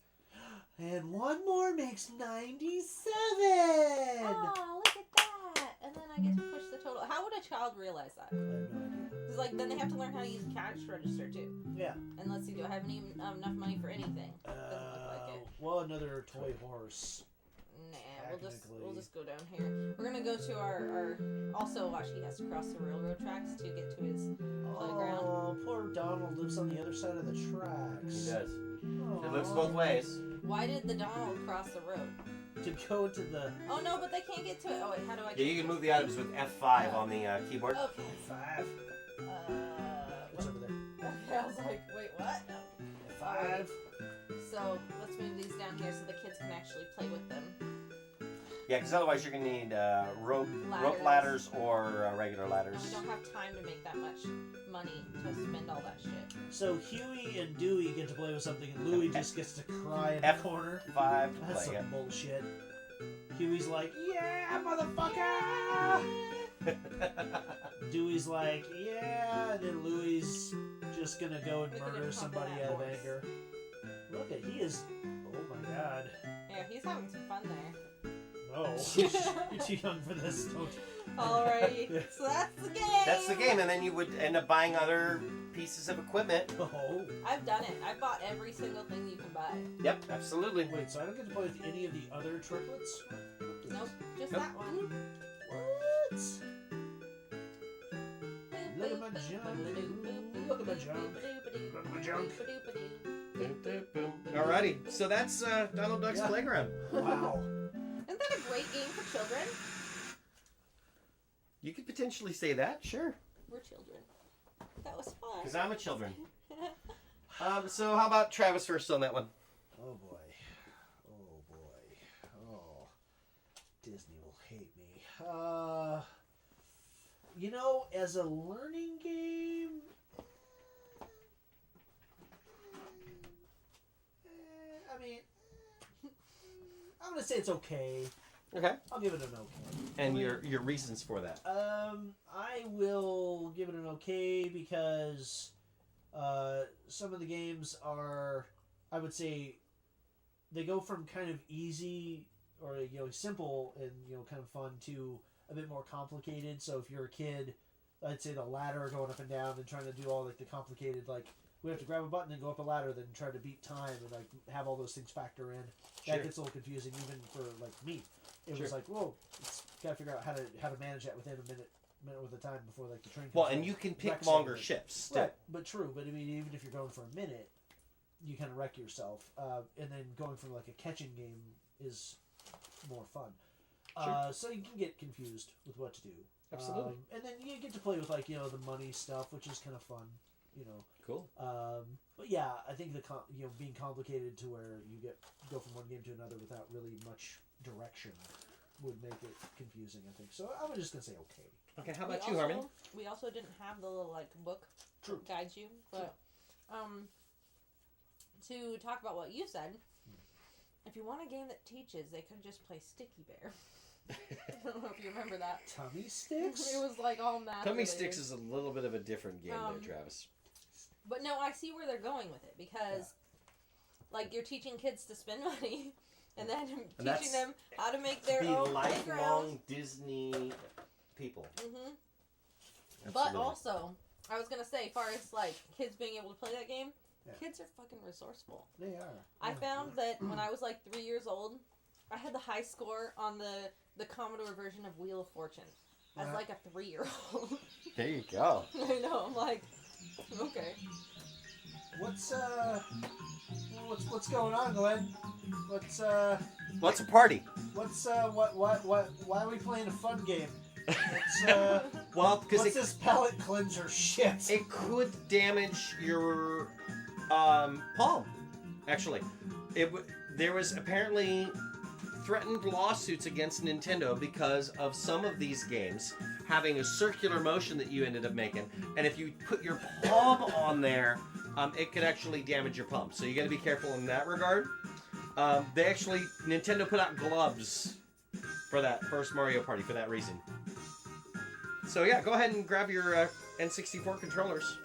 and one more makes 97. Oh, look at that! And then I get to push the total. How would a child realize that? I have no idea. Because like then they have to learn how to use cash register too. Yeah. And let's see, do I have enough money for anything? Doesn't look like it. Well, another toy horse. Nah, we'll Technically. just go down here. We're gonna go to our also watch. He has to cross the railroad tracks to get to his playground. Oh, poor Donald lives on the other side of the He tracks. does. Oh. It looks both ways. Why did the Donald cross the road? To go to the Oh no, but they can't get to it. Oh wait, how do I? Yeah, you can move the items with F5 on the keyboard. Okay. 5. Uh, It's over there. okay, I was like, wait, what? No. Alright. So let's move these down here so the kids can actually play with them. Yeah, because otherwise you're going to need rope ladders or regular ladders. And we don't have time to make that much money to spend all that shit. So Huey and Dewey get to play with something, and Louie just gets to cry in the corner. F5 to That's play. some bullshit. Huey's like, yeah, motherfucker! Dewey's like, yeah, and then Louie's just gonna go and Look at him murder pump somebody that out of horse. anger. Look at, he is, oh my god. Yeah, he's having some fun there. No, you're too young for this, don't you? Alrighty, so that's the game. That's the game, and then you would end up buying other pieces of equipment. Oh. I've done it. I've bought every single thing you can buy. Yep, absolutely. Wait, so I don't get to play with any of the other triplets? Nope, just Nope. that one. What? Look at my junk. Look at my junk. Look at my junk. Alrighty, so that's Donald Duck's Yeah. Playground. Wow. Isn't that a great game for children? You could potentially say that, sure. We're children. That was fun. Because I'm a children. So how about Travis first on that one? Oh boy. Oh boy. Oh. Disney will hate me. You know, as a learning game, I mean, I'm gonna say it's okay. Okay. I'll give it an okay. And your reasons for that? I will give it an okay because some of the games are, I would say, they go from kind of easy or simple and kind of fun to a bit more complicated. So if you're a kid, I'd say the ladder going up and down and trying to do all like the complicated, like we have to grab a button and go up a ladder, then try to beat time and like have all those things factor in. Sure. That gets a little confusing even for like me. It was like, whoa, gotta figure out how to manage that within a minute with the time before like the train. Well, and you can pick wrecks longer everything. shifts. Right, but true. But I mean, even if you're going for a minute, you kind of wreck yourself. And then going for like a catching game is more fun. Sure. So you can get confused with what to do. Absolutely. And then you get to play with like the money stuff, which is kind of fun. Cool. But yeah, I think the being complicated to where you go from one game to another without really much direction would make it confusing, I think. So I'm just gonna say okay. Okay, how about you, Harmon? We also didn't have the little like book True. that guides you, but to talk about what you said, if you want a game that teaches, they could just play Sticky Bear. I don't know if you remember that. Tummy sticks? It was like all math. Tummy related. Sticks is a little bit of a different game there, Travis. But no, I see where they're going with it because, like, you're teaching kids to spend money, and then teaching them how to make their The own lifelong playground. Disney people. Mm-hmm. But Absolutely. also, I was gonna say, as far as like kids being able to play that game, kids are fucking resourceful. They are. I found that when I was like 3 years old, I had the high score on the Commodore version of Wheel of Fortune as like a 3-year-old. There you go. I know. I'm like, okay. What's going on, Glenn? What's a party? why are we playing a fun game? Well, because what's this palate cleanser shit? it could damage your palm. Actually, there was apparently threatened lawsuits against Nintendo because of some of these games having a circular motion that you ended up making, and if you put your palm on there, it could actually damage your palm. So you got to be careful in that regard. Nintendo put out gloves for that first Mario Party for that reason. So yeah, go ahead and grab your N64 controllers.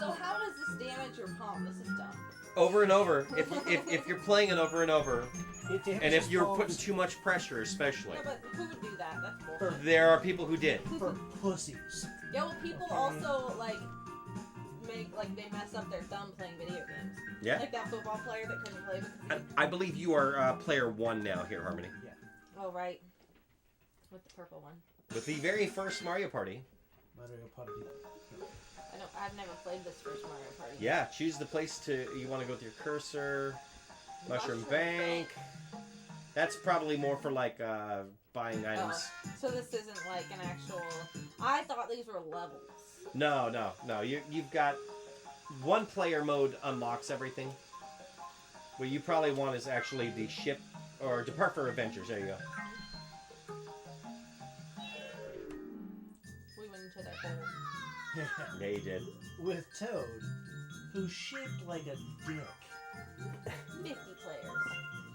So how does this damage your palm? This is dumb. Over and over. If you're playing it over and over, It damages and if you're palms putting too much pressure, especially. Yeah, but who would do that? That's bullshit. There are people who did. for pussies. Yeah, well, people also like they mess up their thumb playing video games. Yeah. Like that football player that couldn't play because I believe you are player 1 now here, Harmony. oh right, with the purple one. With the very first Mario Party. Mario Party. I've never played this first Mario Party. Yeah, choose the place you want to go with your cursor. Mushroom Bank. That's probably more for like buying items. So this isn't like an actual. I thought these were levels. No. You've got one player mode unlocks everything. What you probably want is actually the ship or Depart for Adventures. There you go. We went into that hole. Yeah, you did. With Toad, who's shaped like a dick. 50 players.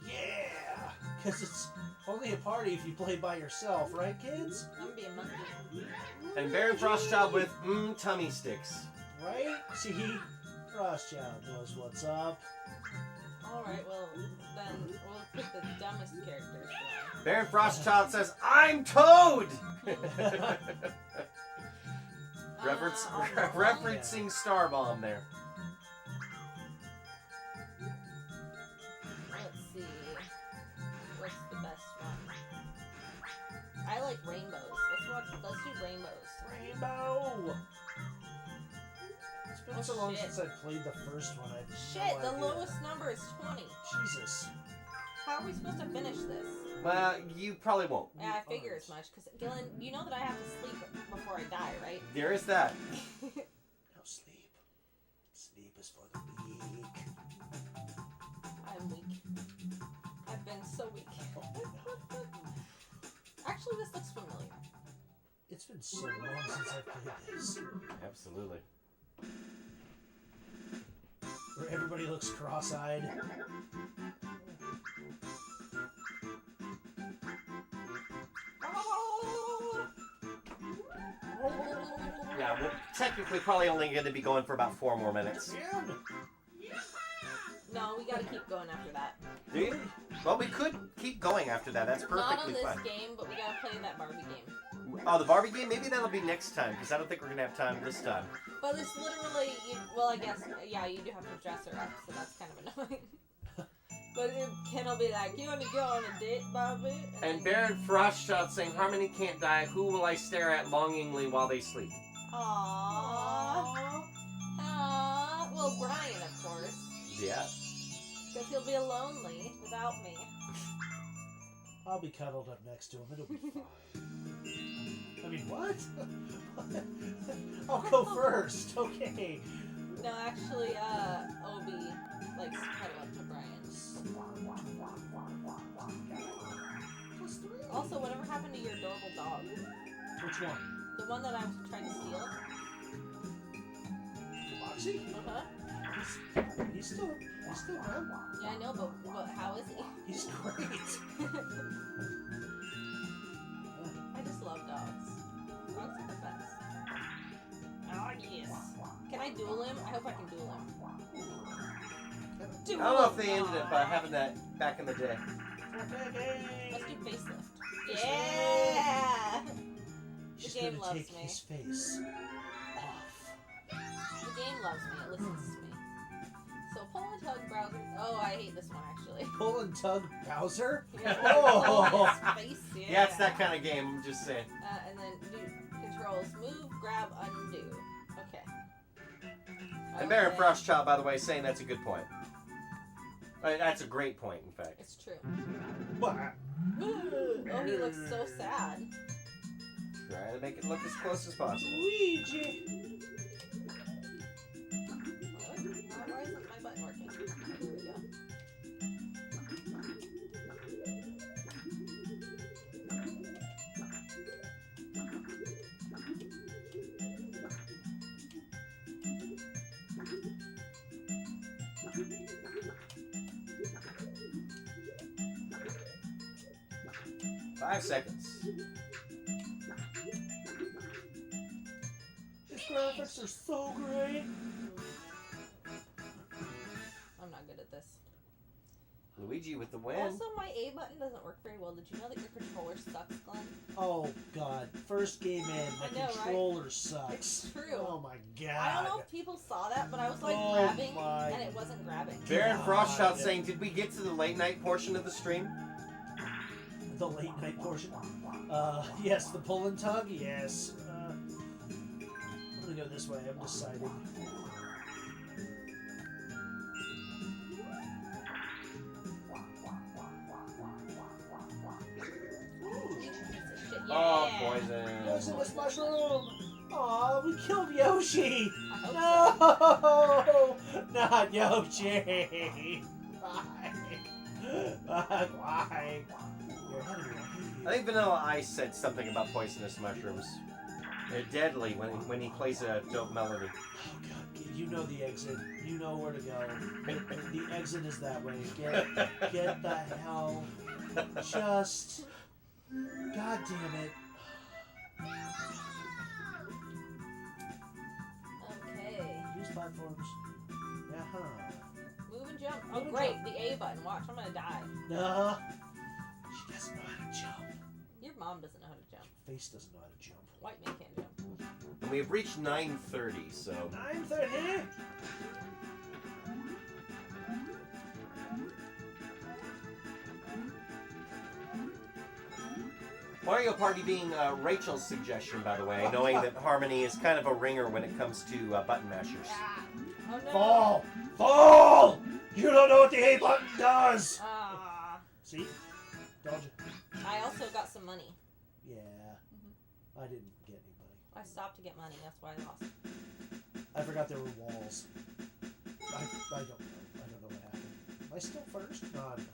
Yeah! Because it's only a party if you play by yourself, right, kids? I'm gonna be a monkey. And Baron Frostchild with tummy sticks. Right? See, Frostchild knows what's up. Alright, well, then we'll pick the dumbest characters today. Baron Frostchild says, "I'm Toad." Referencing Starbomb there. Let's see. What's the best one? I like rainbows. Let's do rainbows. Rainbow! It's been so long shit. since I played the first one. I have Shit, no the idea. lowest number is 20. Jesus. How are we supposed to finish this? Well, you probably won't. Yeah, I figure as much. Because, Gillen, you know that I have to sleep before I die, right? There is that. No sleep. Sleep is for the weak. I'm weak. I've been so weak. Actually, this looks familiar. It's been so long since I played this. Absolutely. Where everybody looks cross-eyed. Yeah, we're technically probably only going to be going for about 4 more minutes. No, we gotta keep going after that. Do you? Well, we could keep going after that. That's Not on perfectly this fine. game, but we gotta play that Barbie game. Oh, the Barbie game? Maybe that'll be next time, because I don't think we're going to have time this time. But it's literally, well, I guess, yeah, you do have to dress her up, so that's kind of annoying. But Ken will be like, "You want to go on a date, Barbie?" And then- Baron Frostchild saying, "Harmony can't die. Who will I stare at longingly while they sleep?" Aww. Aww. Well, Brian, of course. Yeah. Because he'll be lonely without me. I'll be cuddled up next to him. It'll be fine. I mean, what? I'll go first. Okay. No, actually, Obi likes to cuddle up to Brian. Also, whatever happened to your adorable dog? Which one? The one that I was trying to steal? Foxy? Uh-huh. He's still around. Yeah, I know, but how is he? He's great. I just love dogs. Dogs are the best. Oh, yes. Can I duel him? I hope I can duel him. I don't know if they ended up having that back in the day. Let's do facelift. Yeah! She's The game gonna loves take me. his face off. The game loves me. It listens to me. So pull and tug browser. Oh, I hate this one actually. Pull and tug Bowser? Yeah, Oh. pull his face. Yeah. Yeah, it's that kind of game, I'm just saying. And then do controls: move, grab, undo. Okay. And Baron Okay. Frostchild, by the way, is saying that's a good point. That's a great point, in fact. It's true. What? Oh, he looks so sad. Try to make it look as close as possible. Luigi! Why isn't my button working? Here we go. 5 seconds. His graphics are so great. I'm not good at this. Luigi with the win. Also, my A button doesn't work very well. Did you know that your controller sucks, Glenn? Oh god, first game in, I the know, right? controller sucks. It's true. Oh my god. I don't know if people saw that, but I was like Oh grabbing, my and it wasn't grabbing. Baron God. Frostchild saying, did we get to the late night portion of the stream? The late night portion. Yes, the pull and tug, yes. I'm gonna go this way, I'm deciding. Piece of shit. Oh, Yeah. poison. Poisonous mushroom! Aw, we killed Yoshi! I hope No! Not Yoshi! Why? Why? You're ahead of me. I think Vanilla Ice said something about poisonous mushrooms. They're deadly when he plays a dope melody. Oh god, you know the exit. You know where to go. The exit is that way. Get the hell. Just. God damn it. Okay. Use platforms. Yeah. Move and jump. Oh, Move and great. jump. The A button. Watch, I'm gonna die. Nah. She doesn't know how to jump. Your mom doesn't know how to jump. Face doesn't know how to jump. White man can't jump. And we have reached 9:30, so 9:30. Mario Party being Rachel's suggestion, by the way, knowing that Harmony is kind of a ringer when it comes to button mashers. Ah. Oh no. Fall! Fall! You don't know what the A button does! Ah. See? Told you. I also got some money. Yeah. I didn't get any money. I stopped to get money. That's why I lost. I forgot there were walls. I don't know. I don't know what happened. Am I still first? No, I'm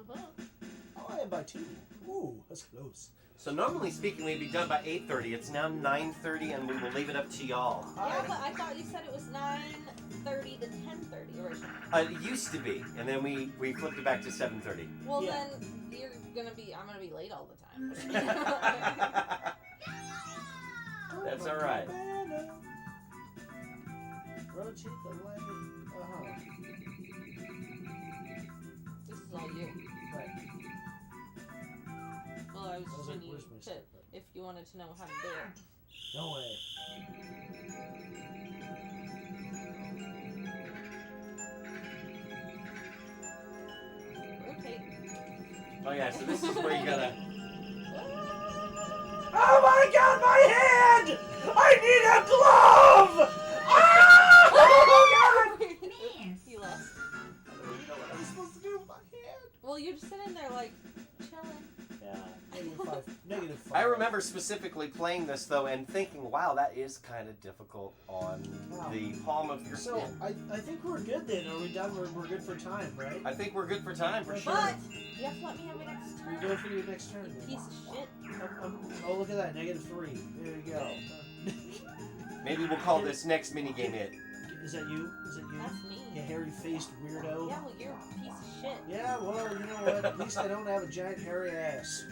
not. Oh, I am by 2. Ooh, that's close. So normally speaking, we'd be done by 8:30. It's now 9:30, and we will leave it up to y'all. Yeah, but I thought you said it was 9:30 to 10:30 originally. It used to be, and then we flipped it back to 7:30. Well, Yeah. then I'm gonna be late all the time. That's all right. Rotate the light. This is all you. Right. Well, I was just like, saying where's my step button? if you wanted to know how to do it. No way. Rotate. Oh yeah, so this is where you gotta. Oh my god, my hand! I need a glove! Ah! Oh You lost. What am I supposed to do with my hand? Well, you're just sitting there like chilling. Yeah, -5. -5. I remember specifically playing this though and thinking, wow, that is kind of difficult on the palm of your So, hand. I think we're good then. Are we done? We're good for time, right? I think we're good for time for sure. But you have to let me have my next We turn. go for your next turn You then. piece of shit. Oh, look at that. -3. There you go. Maybe we'll call this next minigame it. Is that you? Is it you? That's me. You hairy-faced weirdo? Yeah, well, you're a piece of shit. Yeah, well, you know what? At least I don't have a giant hairy ass.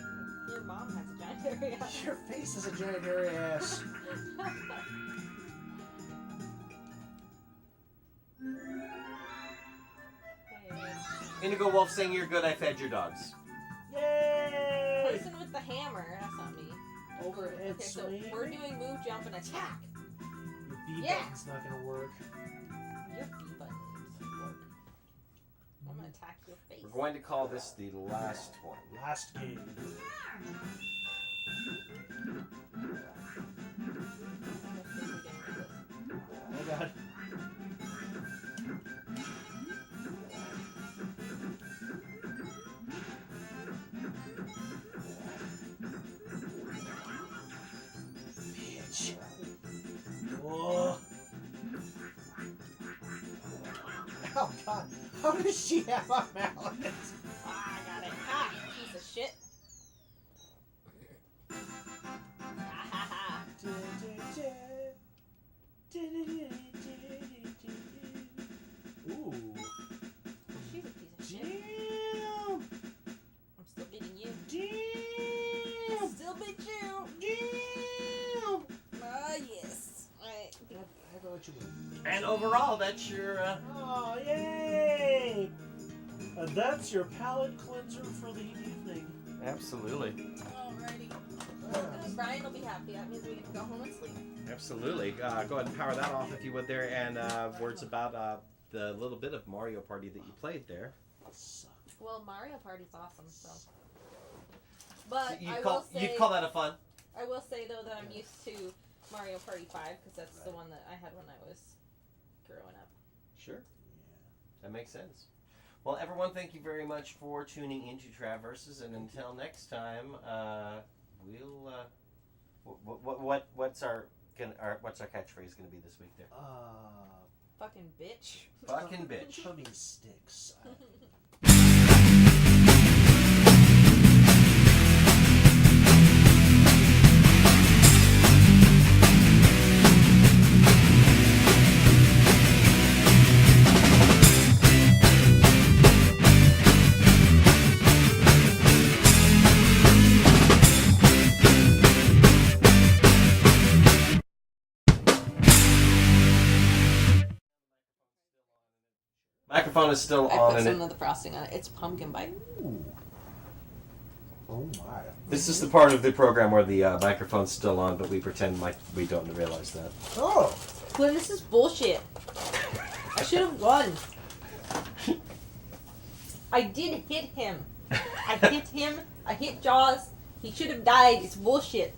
Your mom has a giant area. Your face has a giant hairy ass. Okay. Indigo Wolf saying you're good, I fed your dogs. Yay! Person with the hammer. That's not me. Overhead Okay, so swing. we're doing move, jump, and attack. Your B Yeah. button's not gonna work. Your B buttons work. I'm gonna attack your face. We're going to call this the last one. Last game. Oh god. Bitch. Oh. Oh god. How does she have a mallet? Ah, I got it. Ah, piece of shit. Ah, ha, ha. Ooh. She's a piece of shit. Damn. I'm still beating you. Damn. Still beat you. Damn. Ah, yes. Alright. I have to let you win. And overall, that's your. Oh, yay! And that's your palate cleanser for the evening. Absolutely. Alrighty. Well, good. Brian will be happy. That means we can go home and sleep. Absolutely. Go ahead and power that off if you would there. And words about the little bit of Mario Party that you played there. Well, Mario Party's awesome, so. But You'd call that a fun? I will say though that I'm used to Mario Party 5 because that's the one that I had when I was growing up. Sure. That makes sense. Well, everyone, thank you very much for tuning into Traverses, and until next time, we'll. What's our what's our catchphrase gonna be this week there? Fucking bitch. Fucking bitch. Chubby sticks. Microphone is still I on, put and some of the frosting on it. It's pumpkin bite. Ooh. Oh my. this is the part of the program where the microphone's still on, but we pretend like we don't realize that. Oh. Well, this is bullshit. I should have won. I did hit him. I hit him. I hit Jaws. He should have died. It's bullshit.